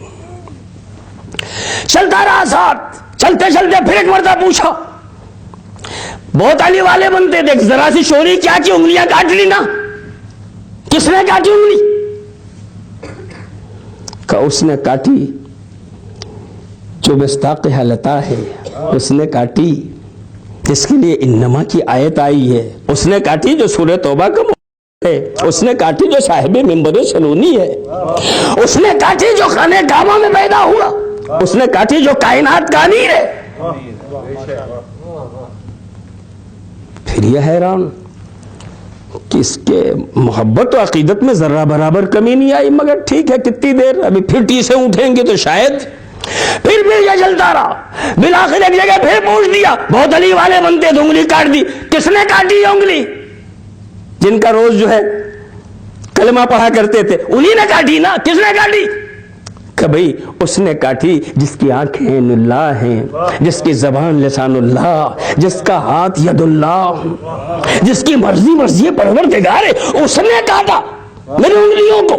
چلتا رہا ساتھ. چلتے چلتے پھر ایک مرتبہ پوچھا، بہت علی والے بنتے دیکھ، ذرا سی چوری کیا کی انگلیاں کاٹ لی نا، کس نے کاٹی انگلی؟ کہ اس نے کاٹی جو مصداق حالتا ہے، اس نے کاٹی جس کے لیے انما کی آیت آئی ہے، اس نے کاٹی جو سورہ توبہ کا ہے، اس نے کاٹی جو صاحب منبر سنونی ہے، اس نے کاٹی جو خانہ کعبہ میں پیدا ہوا، اس نے کاٹی جو کائنات کا امیر ہے. پھر یہ حیران کہ اس کے محبت و عقیدت میں ذرہ برابر کمی نہیں آئی، مگر ٹھیک ہے کتنی دیر، ابھی پھر ٹیسیں اٹھیں گے تو شاید. پھر یہ چلتا رہا، بالآخر ایک جگہ پھر پوچھ دیا، بہت علی والے بنتے تو انگلی کاٹ دی، کس نے کاٹی یہ انگلی؟ جن کا روز جو ہے کلمہ پڑھا کرتے تھے، انہی نے کاٹی نا، کس نے کاٹی؟ کہ بھئی اس نے کاٹی جس کی آنکھیں عین اللہ ہیں، جس کی زبان لسان اللہ، جس کا ہاتھ ید اللہ، جس کی مرضی پروردگار ہے، اس نے کاٹا میری انگلیوں کو.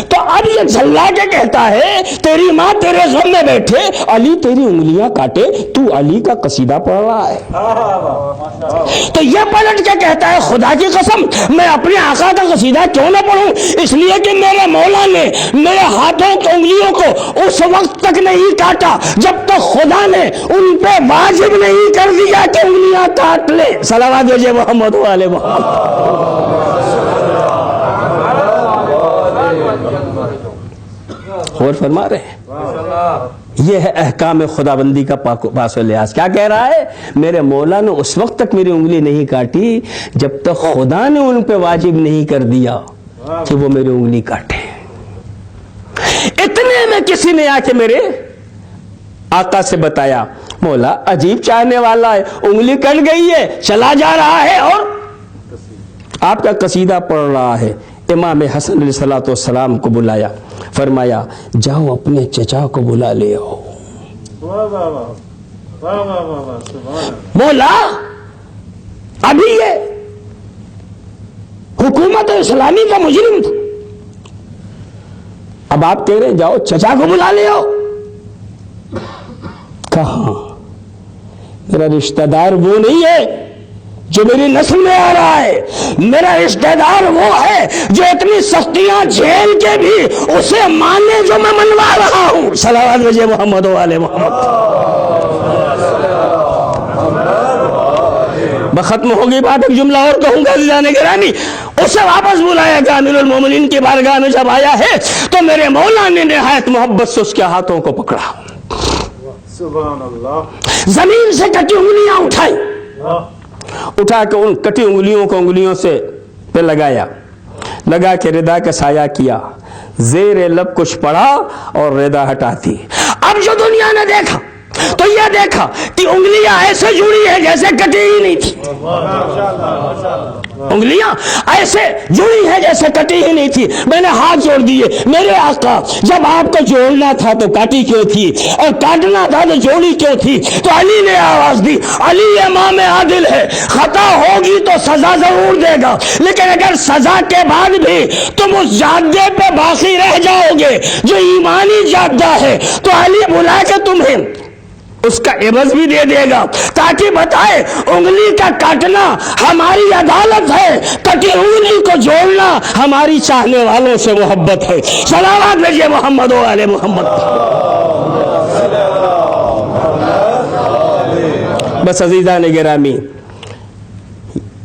تو اب یہ جھلا کے کہتا ہے تیری ماں تیرے غم میں بیٹھے، علی تیری انگلیاں کاٹے، تو علی کا قصیدہ پڑھ رہا ہے. تو یہ پلٹ کے کہتا ہے خدا کی قسم میں اپنے آقا کا قصیدہ کیوں نہ پڑھوں، اس لیے کہ میرے مولا نے میرے ہاتھوں کی انگلیوں کو اس وقت تک نہیں کاٹا جب تک خدا نے ان پہ واجب نہیں کر دیا کہ انگلیاں کاٹ لے. صلوات بھیجے محمد والے محمد. اور فرما رہے ہیں یہ ہے احکام خدا بندی کا پاس و لحاظ. کیا کہہ رہا ہے؟ میرے مولا نے اس وقت تک میری انگلی نہیں کاٹی جب تک خدا نے ان پہ واجب نہیں کر دیا کہ وہ میری انگلی کاٹے. اتنے میں کسی نے آ کے میرے آقا سے بتایا، مولا عجیب چاہنے والا ہے، انگلی کٹ گئی ہے، چلا جا رہا ہے اور آپ کا قصیدہ پڑھ رہا ہے. امام حسن علیہ الصلوۃ والسلام کو بلایا، فرمایا جاؤ اپنے چچا کو بلا لے آؤ. مولا ابھی یہ حکومت اسلامی کا مجرم تھا، اب آپ کہہ رہے ہیں جاؤ چچا کو بلا لے آؤ. کہاں؟ میرا رشتہ دار وہ نہیں ہے جو میری نسل میں آ رہا ہے، میرا رشتہ دار وہ ہے جو اتنی سختیاں جھیل کے بھی اسے مانے جو میں منوا رہا ہوں. صلوات بھیجے محمد والے محمد. ختم ہوگی بات، ایک جملہ اور کہوں گا عزیزان گرامی. اسے واپس بلایا گیا امیر المومنین کی بارگاہ میں جب آیا ہے تو میرے مولا نے نہایت محبت سے اس کے ہاتھوں کو پکڑا، سبحان اللہ، زمین سے کٹی انگلیاں اٹھائی، اٹھا کے ان کٹی انگلیوں کو انگلیوں سے پہ لگایا، لگا کے ردا کا سایہ کیا، زیر لب کچھ پڑا اور ردا ہٹا دی۔ اب جو دنیا نے دیکھا تو یہ دیکھا کہ انگلیاں ایسے جڑی ہیں جیسے کٹی ہی نہیں تھی، انگلیاں ایسے جڑی ہیں جیسے کٹی ہی نہیں تھی۔ میں نے ہاتھ جوڑ دیے، میرے آقا جب آپ کو جوڑنا تھا تو کاٹی کیوں تھی، اور کاٹنا تھا تو جوڑی کیوں تھی؟ تو علی نے آواز دی، علی امام عادل ہے، خطا ہوگی تو سزا ضرور دے گا، لیکن اگر سزا کے بعد بھی تم اس جادے پہ باقی رہ جاؤ گے جو ایمانی جادہ ہے تو علی بلا کے تمہیں اس کا عوض بھی دے دے گا، تاکہ بتائے انگلی کا کاٹنا ہماری عدالت ہے، کٹی انگلی کو جوڑنا ہماری چاہنے والوں سے محبت ہے۔ صلوات بھیجیے محمد و آل محمد۔ بس عزیزان گرامی،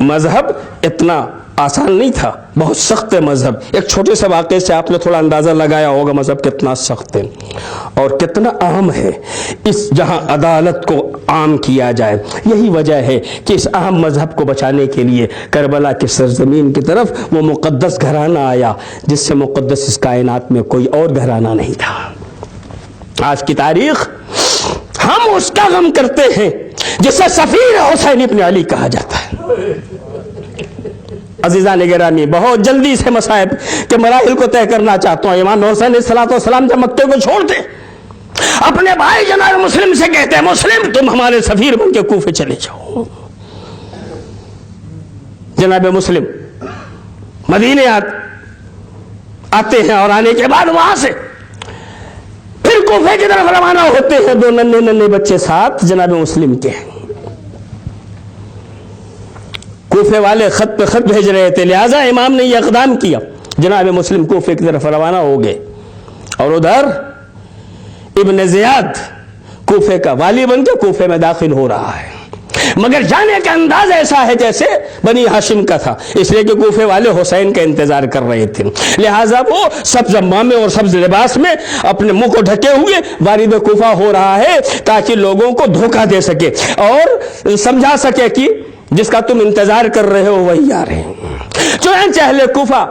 مذہب اتنا آسان نہیں تھا، بہت سخت ہے مذہب۔ ایک چھوٹے سے واقعے سے آپ نے تھوڑا اندازہ لگایا ہوگا مذہب کتنا سخت ہے اور کتنا اہم ہے اس جہاں عدالت کو عام کیا جائے۔ یہی وجہ ہے کہ اس اہم مذہب کو بچانے کے لیے کربلا کی سرزمین کی طرف وہ مقدس گھرانہ آیا جس سے مقدس اس کائنات میں کوئی اور گھرانہ نہیں تھا۔ آج کی تاریخ ہم اس کا غم کرتے ہیں جسے سفیر حسین ابن علی کہا جاتا ہے۔ عزیزان گرامی، بہت جلدی سے مصائب کے مراحل کو طے کرنا چاہتا ہوں۔ امام حسین علیہ السلام جب مکے کو چھوڑتے اپنے بھائی جناب مسلم سے کہتے ہیں، مسلم تم ہمارے سفیر بن کے کوفے چلے جاؤ۔ جناب مسلم مدینے آتے ہیں اور آنے کے بعد وہاں سے پھر کوفے کی طرف روانہ ہوتے ہیں، دو ننھے بچے ساتھ جناب مسلم کے۔ کوفے والے خط پہ خط بھیج رہے تھے، لہٰذا امام نے یہ اقدام کیا، جناب مسلم کوفے کی طرف روانہ ہو گئے اور ادھر ابن زیاد کوفے کا والی بن کے کوفے میں داخل ہو رہا ہے، مگر جانے کا انداز ایسا ہے جیسے بنی ہاشم کا تھا، اس لیے کہ کوفے والے حسین کا انتظار کر رہے تھے، لہٰذا وہ سبز عمامے اور سبز لباس میں اپنے منہ کو ڈھکے ہوئے وارد کوفہ ہو رہا ہے تاکہ لوگوں کو دھوکہ دے سکے اور سمجھا سکے کہ جس کا تم انتظار کر رہے ہو وہی آ رہے ہیں۔ چنانچہ اہل کوفہ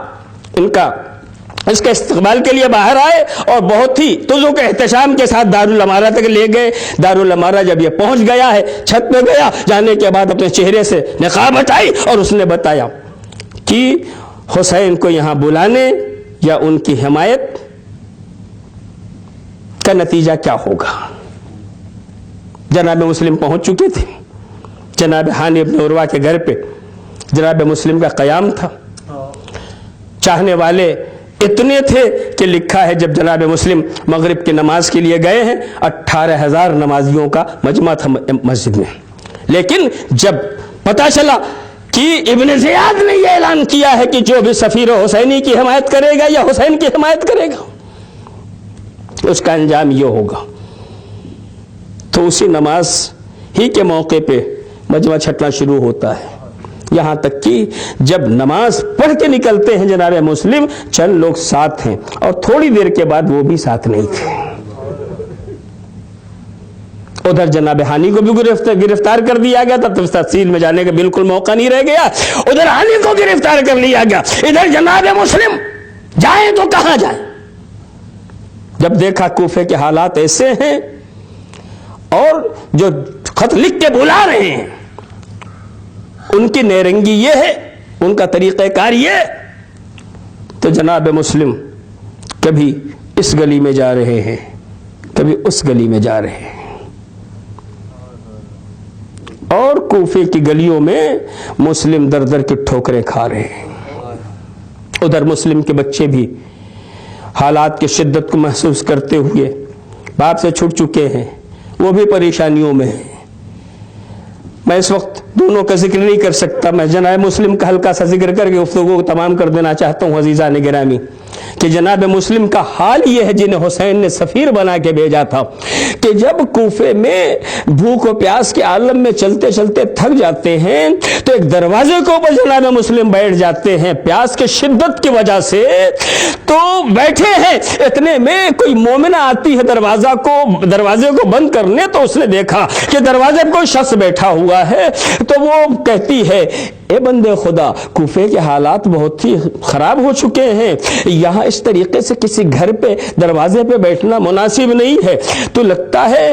اس کے استقبال کے لیے باہر آئے اور بہت ہی تذوق احتشام کے ساتھ دارالامارہ تک لے گئے۔ دارالامارہ جب یہ پہنچ گیا ہے، چھت پہ گیا، جانے کے بعد اپنے چہرے سے نقاب ہٹائی اور اس نے بتایا کہ حسین کو یہاں بلانے یا ان کی حمایت کا نتیجہ کیا ہوگا۔ جناب مسلم پہنچ چکے تھے، جناب ہانی ابن عروہ کے گھر پہ جناب مسلم کا قیام تھا، چاہنے والے اتنے تھے کہ لکھا ہے جب جناب مسلم مغرب کی نماز کے لیے گئے ہیں 18,000 نمازیوں کا مجمع تھا مسجد میں، لیکن جب پتہ چلا کہ ابن زیاد نے یہ اعلان کیا ہے کہ جو بھی سفیر حسینی کی حمایت کرے گا یا حسین کی حمایت کرے گا اس کا انجام یہ ہوگا، تو اسی نماز ہی کے موقع پہ مجمع چھٹنا شروع ہوتا ہے، یہاں تک کہ جب نماز پڑھ کے نکلتے ہیں جناب مسلم چند لوگ ساتھ ہیں اور تھوڑی دیر کے بعد وہ بھی ساتھ نہیں تھے۔ ادھر جناب ہانی کو بھی گرفتار کر دیا گیا تھا، تفصیل میں جانے کا بالکل موقع نہیں رہ گیا، ادھر ہانی کو گرفتار کر لیا گیا، ادھر جناب مسلم جائیں تو کہاں جائیں۔ جب دیکھا کوفے کے حالات ایسے ہیں اور جو خط لکھ کے بلا رہے ہیں ان کی نیرنگی یہ ہے، ان کا طریقہ کار یہ، تو جناب مسلم کبھی اس گلی میں جا رہے ہیں کبھی اس گلی میں جا رہے ہیں اور کوفے کی گلیوں میں مسلم در در کی ٹھوکریں کھا رہے ہیں۔ ادھر مسلم کے بچے بھی حالات کی شدت کو محسوس کرتے ہوئے باپ سے چھوٹ چکے ہیں، وہ بھی پریشانیوں میں ہیں۔ میں اس وقت دونوں کا ذکر نہیں کر سکتا، میں جناب مسلم کا ہلکا سا ذکر کر کے گفتگو کو تمام کر دینا چاہتا ہوں۔ عزیزان گرامی، کہ جناب مسلم کا حال یہ ہے جنہیں حسین نے سفیر بنا کے بھیجا تھا کہ جب کوفے میں بھوک و پیاس کے عالم میں چلتے چلتے تھک جاتے ہیں تو ایک دروازے کے اوپر جناب مسلم بیٹھ جاتے ہیں پیاس کی شدت کی وجہ سے، تو بیٹھے ہیں، اتنے میں کوئی مومنہ آتی ہے دروازے کو بند کرنے، تو اس نے دیکھا کہ دروازے پر کوئی شخص بیٹھا ہوا ہے، تو وہ کہتی ہے اے بندے خدا، کوفے کے حالات بہت ہی خراب ہو چکے ہیں، یہاں اس طریقے سے کسی گھر پہ دروازے پہ بیٹھنا مناسب نہیں ہے، تو لگتا ہے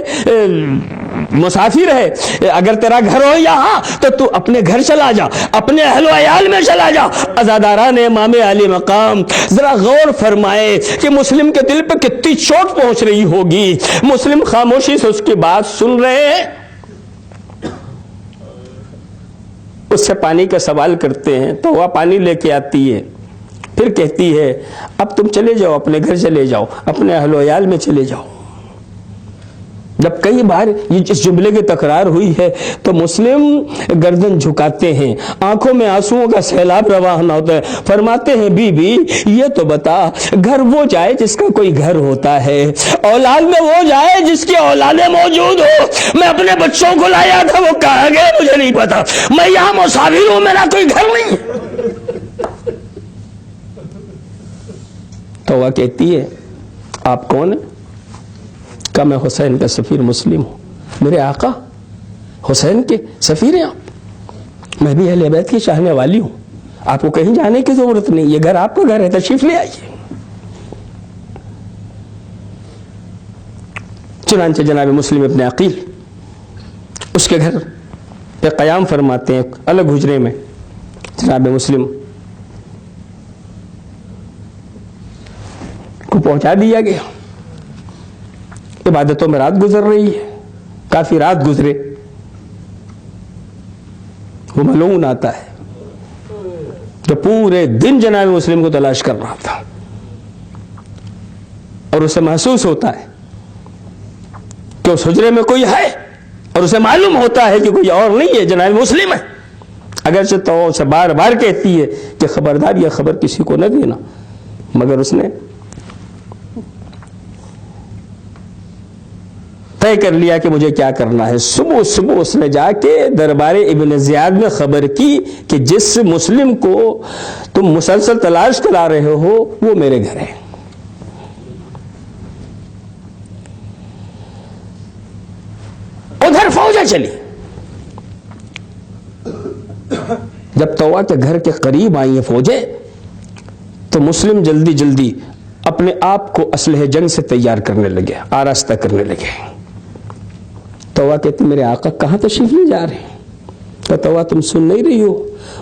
مسافر ہے، اگر تیرا گھر ہو یہاں تو اپنے گھر چلا جا، اپنے اہل و عیال میں چلا جا۔ عزاداران امام علی مقام ذرا غور فرمائے کہ مسلم کے دل پہ کتنی چوٹ پہنچ رہی ہوگی۔ مسلم خاموشی سے اس کی بات سن رہے ہیں، اس سے پانی کا سوال کرتے ہیں تو وہ پانی لے کے آتی ہے، پھر کہتی ہے اب تم چلے جاؤ، اپنے گھر چلے جاؤ، اپنے اہل و عیال میں چلے جاؤ۔ جب کئی بار یہ اس جملے کی تکرار ہوئی ہے تو مسلم گردن جھکاتے ہیں، آنکھوں میں آنسوؤں کا سیلاب روانہ ہوتا ہے، فرماتے ہیں بی بی یہ تو بتا، گھر وہ جائے جس کا کوئی گھر ہوتا ہے، اولاد میں وہ جائے جس کی اولادیں موجود ہو۔ میں اپنے بچوں کو لایا تھا، وہ کہاں گئے مجھے نہیں پتا، میں یہاں مسافر ہوں، میرا کوئی گھر نہیں۔ تو وہ کہتی ہے آپ کون ہیں؟ کہ میں حسین کا سفیر مسلم ہوں۔ میرے آقا حسین کے سفیر ہیں آپ؟ میں بھی اہل بیت کی چاہنے والی ہوں، آپ کو کہیں جانے کی ضرورت نہیں، یہ گھر آپ کا گھر ہے، تشریف لے آئیے۔ چنانچہ جناب مسلم ابن عقیل اس کے گھر پہ قیام فرماتے ہیں، الگ حجرے میں جناب مسلم کو پہنچا دیا گیا۔ عبادتوں میں رات گزر رہی ہے، کافی رات گزرے، وہ ملعون آتا ہے جو پورے دن جناب مسلم کو تلاش کر رہا تھا، اور اسے محسوس ہوتا ہے کہ اس حجرے میں کوئی ہے، اور اسے معلوم ہوتا ہے کہ کوئی اور نہیں ہے، جناب مسلم ہے، اگرچہ تو اسے بار بار کہتی ہے کہ خبردار یہ خبر کسی کو نہ دینا، مگر اس نے طے کر لیا کہ مجھے کیا کرنا ہے۔ صبح اس نے جا کے دربار ابن زیاد میں خبر کی کہ جس مسلم کو تم مسلسل تلاش کرا رہے ہو وہ میرے گھر ہے۔ ادھر فوجیں چلی، جب طوع کے گھر کے قریب آئی ہیں فوجیں تو مسلم جلدی جلدی اپنے آپ کو اسلحہ جنگ سے تیار کرنے لگے، آراستہ کرنے لگے۔ طوع کہتے میرے آقا کہاں تشریف لے جا رہے ہیں؟ کہ طوع تم سن نہیں رہی ہو،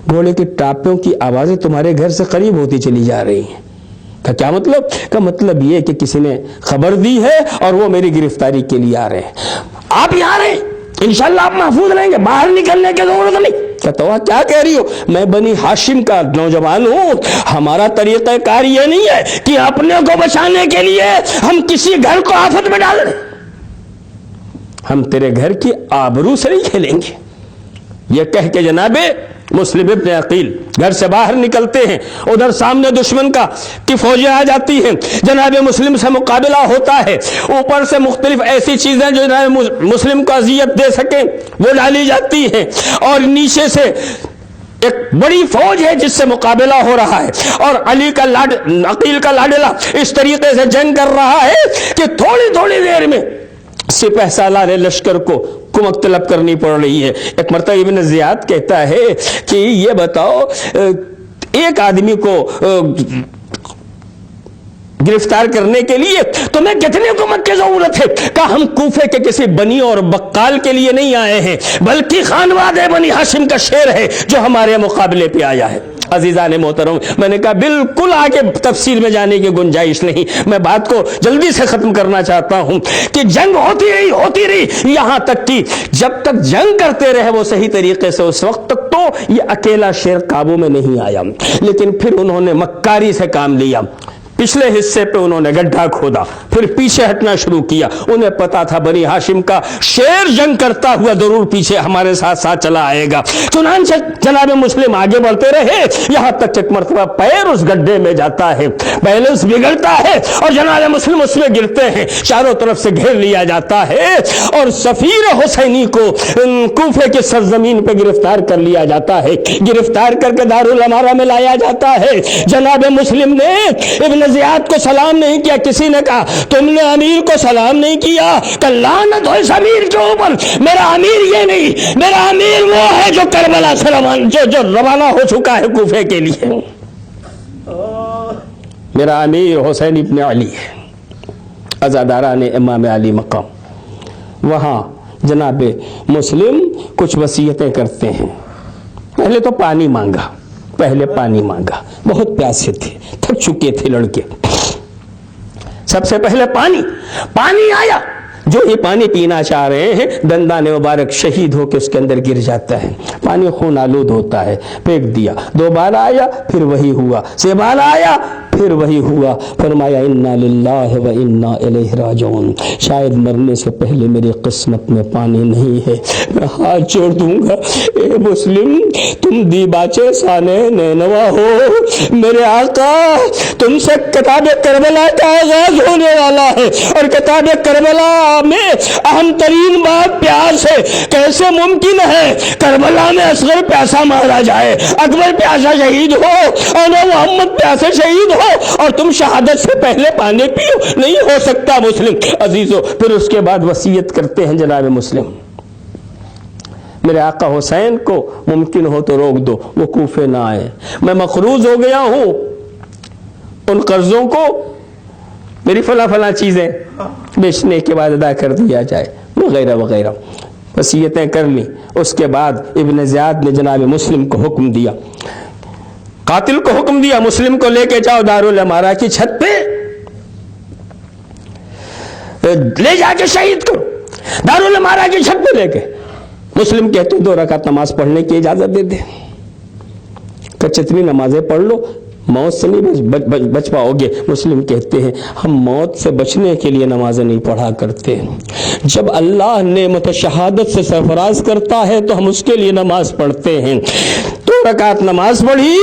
گھوڑے کی ٹاپوں کی آوازیں تمہارے گھر سے قریب ہوتی چلی جا رہی ہیں۔ کہ کیا مطلب؟ کہ مطلب یہ کہ کسی نے خبر دی ہے اور وہ میری گرفتاری کے لیے آ رہے ہیں۔ آپ یہاں رہیں، انشاءاللہ آپ محفوظ رہیں گے، باہر نکلنے کی ضرورت نہیں۔ کہ طوع کیا کہہ رہی ہو؟ میں بنی ہاشم کا نوجوان ہوں، ہمارا طریقہ کار یہ نہیں ہے کہ اپنے کو بچانے کے لیے ہم کسی گھر کو آفت میں ڈال دیں، ہم تیرے گھر کی آبرو سے نہیں کھیلیں گے۔ یہ کہہ کے جناب مسلم ابن عقیل گھر سے باہر نکلتے ہیں، ادھر سامنے دشمن کی فوجیں آ جاتی ہیں، جناب مسلم سے مقابلہ ہوتا ہے، اوپر سے مختلف ایسی چیزیں جو جناب مسلم کو اذیت دے سکیں وہ ڈالی جاتی ہیں، اور نیچے سے ایک بڑی فوج ہے جس سے مقابلہ ہو رہا ہے، اور عقیل کا لاڈلا اس طریقے سے جنگ کر رہا ہے کہ تھوڑی تھوڑی دیر میں سپہ سالار لشکر کو کمک طلب کرنی پڑ رہی ہے۔ ایک مرتبہ ابن زیاد کہتا ہے کہ یہ بتاؤ ایک آدمی کو گرفتار کرنے کے لیے تمہیں کتنے کمک کی ضرورت ہے؟ کہ ہم کوفے کے کسی بنی اور بقال کے لیے نہیں آئے ہیں، بلکہ خانواد بنی ہاشم کا شیر ہے جو ہمارے مقابلے پہ آیا ہے۔ عزیزان محترم، میں نے کہا بالکل آگے تفصیل میں جانے کی گنجائش نہیں، میں بات کو جلدی سے ختم کرنا چاہتا ہوں کہ جنگ ہوتی رہی یہاں تک کہ جب تک جنگ کرتے رہے وہ صحیح طریقے سے، اس وقت تک تو یہ اکیلا شیر قابو میں نہیں آیا، لیکن پھر انہوں نے مکاری سے کام لیا۔ پچھلے حصے پہ انہوں نے گڈھا کھودا، پھر پیچھے ہٹنا شروع کیا. انہیں پتا تھا بنی ہاشم کا شیر جنگ کرتا ہوا ضرور پیچھے ہمارے ساتھ ساتھ چلا آئے گا. چنانچہ جناب مسلم آگے بڑھتے رہے، یہاں تک ایک مرتبہ پیر اس گڈھے میں جاتا ہے، بیلنس بگڑتا ہے اور جناب مسلم اس میں گرتے ہیں. چاروں طرف سے گھیر لیا جاتا ہے اور سفیر حسینی کو کوفے کے سرزمین پہ گرفتار کر لیا جاتا ہے. گرفتار کر کے دارالامارہ میں لایا جاتا ہے. جناب مسلم نے ابن زیاد کو سلام نہیں کیا. کسی نے کہا تم نے امیر کو سلام نہیں کیا؟ کہ لعنت ہو اس امیر کے اوپر، میرا امیر یہ نہیں، میرا امیر وہ ہے جو کربلا سے جو روانہ ہو چکا ہے کوفے کے لیے. میرا امیر حسین ابن علی ہے، عزاداران امام علی مقام. وہاں جناب مسلم کچھ وصیتیں کرتے ہیں. پہلے تو پانی مانگا، بہت پیاسے تھے، تھک چکے تھے لڑکے. سب سے پہلے پانی آیا. جو ہی پانی پینا چاہ رہے ہیں دندان مبارک شہید ہو کے اس کے اندر گر جاتا ہے. پانی خون آلود ہوتا ہے، پھینک دیا. دوبارہ آیا پھر وہی ہوا، سے بار آیا پھر وہی ہوا. فرمایا انا للہ و انا الیہ راجعون. شاید مرنے سے پہلے میری قسمت میں پانی نہیں ہے. میں ہاتھ جوڑ دوں گا، اے مسلم تم دیباچے سانے نینوا ہو. میرے آقا تم سے کتاب کربلا کا آغاز ہونے والا ہے اور کتاب کربلا میں اہم ترین بات پیاس ہے. کیسے ممکن ہے کربلا میں اصغر پیاسا مارا جائے، اکبر پیاسا شہید ہو اور محمد پیاسے شہید ہو اور تم شہادت سے پہلے پانی پیو؟ نہیں ہو سکتا مسلم عزیزو. پھر اس کے بعد وصیت کرتے ہیں جناب مسلم، میرے آقا حسین کو ممکن ہو تو روک دو، وہ کوفے نہ آئے. میں مقروض ہو گیا ہوں، ان قرضوں کو میری فلاں چیزیں بیچنے کے بعد ادا کر دیا جائے، وغیرہ وغیرہ. وصیتیں کر لی. اس کے بعد ابن زیاد نے جناب مسلم کو حکم دیا، قاتل کو حکم دیا مسلم کو لے کے جاؤ دارالامارہ کی چھت پہ لے جا کے شہید کرو. دارالامارہ کی چھت پہ لے کے مسلم کہتے 2 رکعت نماز پڑھنے کی اجازت دے دے، کہ جتنی نمازیں پڑھ لو موت سے نہیں بچ پاؤ گے. مسلم کہتے ہیں ہم موت سے بچنے کے لیے نمازیں نہیں پڑھا کرتے، جب اللہ نعمت شہادت سے سرفراز کرتا ہے تو ہم اس کے لیے نماز پڑھتے ہیں. 2 رکعت نماز پڑھی،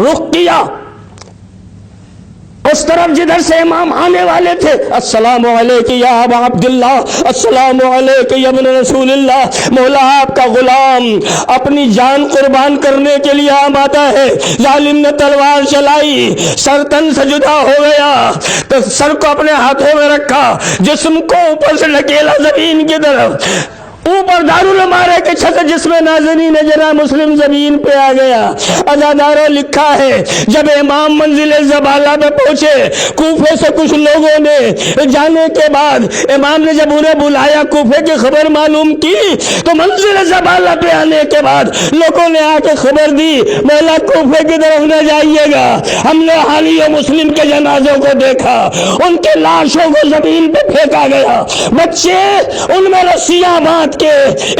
رخ کیا اس طرف جدھر سے امام آنے والے تھے. السلام علیکم یا ابا عبداللہ، السلام علیکم یا ابن رسول اللہ. مولا آپ کا غلام اپنی جان قربان کرنے کے لیے آمادہ ہے. ظالم نے تلوار چلائی، سر تن سے جدا ہو گیا، تو سر کو اپنے ہاتھوں میں رکھا، جسم کو اوپر سے ڈھکیلا زمین کی طرف. اوپر دارالامارہ کے چھت جس میں ناظرین جناب مسلم زمین پہ آ گیا. عزادارہ لکھا ہے جب امام منزل زبالہ پہ پہنچے، کوفے سے کچھ لوگوں نے جانے کے بعد امام نے جب انہیں بلایا، کوفے کی خبر معلوم کی، تو منزل زبالہ پہ آنے کے بعد لوگوں نے آ کے خبر دی مولا کوفے کی طرف نہ جائیے گا. ہم نے حالی و مسلم کے جنازوں کو دیکھا، ان کے لاشوں کو زمین پہ پھینکا گیا، بچے ان میں رسیاں باندھ کے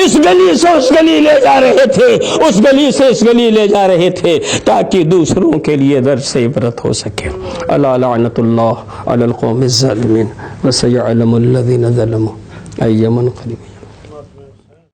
اس گلی سے اس گلی لے جا رہے تھے، اس گلی سے اس گلی لے جا رہے تھے، تاکہ دوسروں کے لیے درس عبرت ہو سکے. الا لعنت اللہ علی القوم الظالمین وسيعلم الذين ظلموا أي منقلب.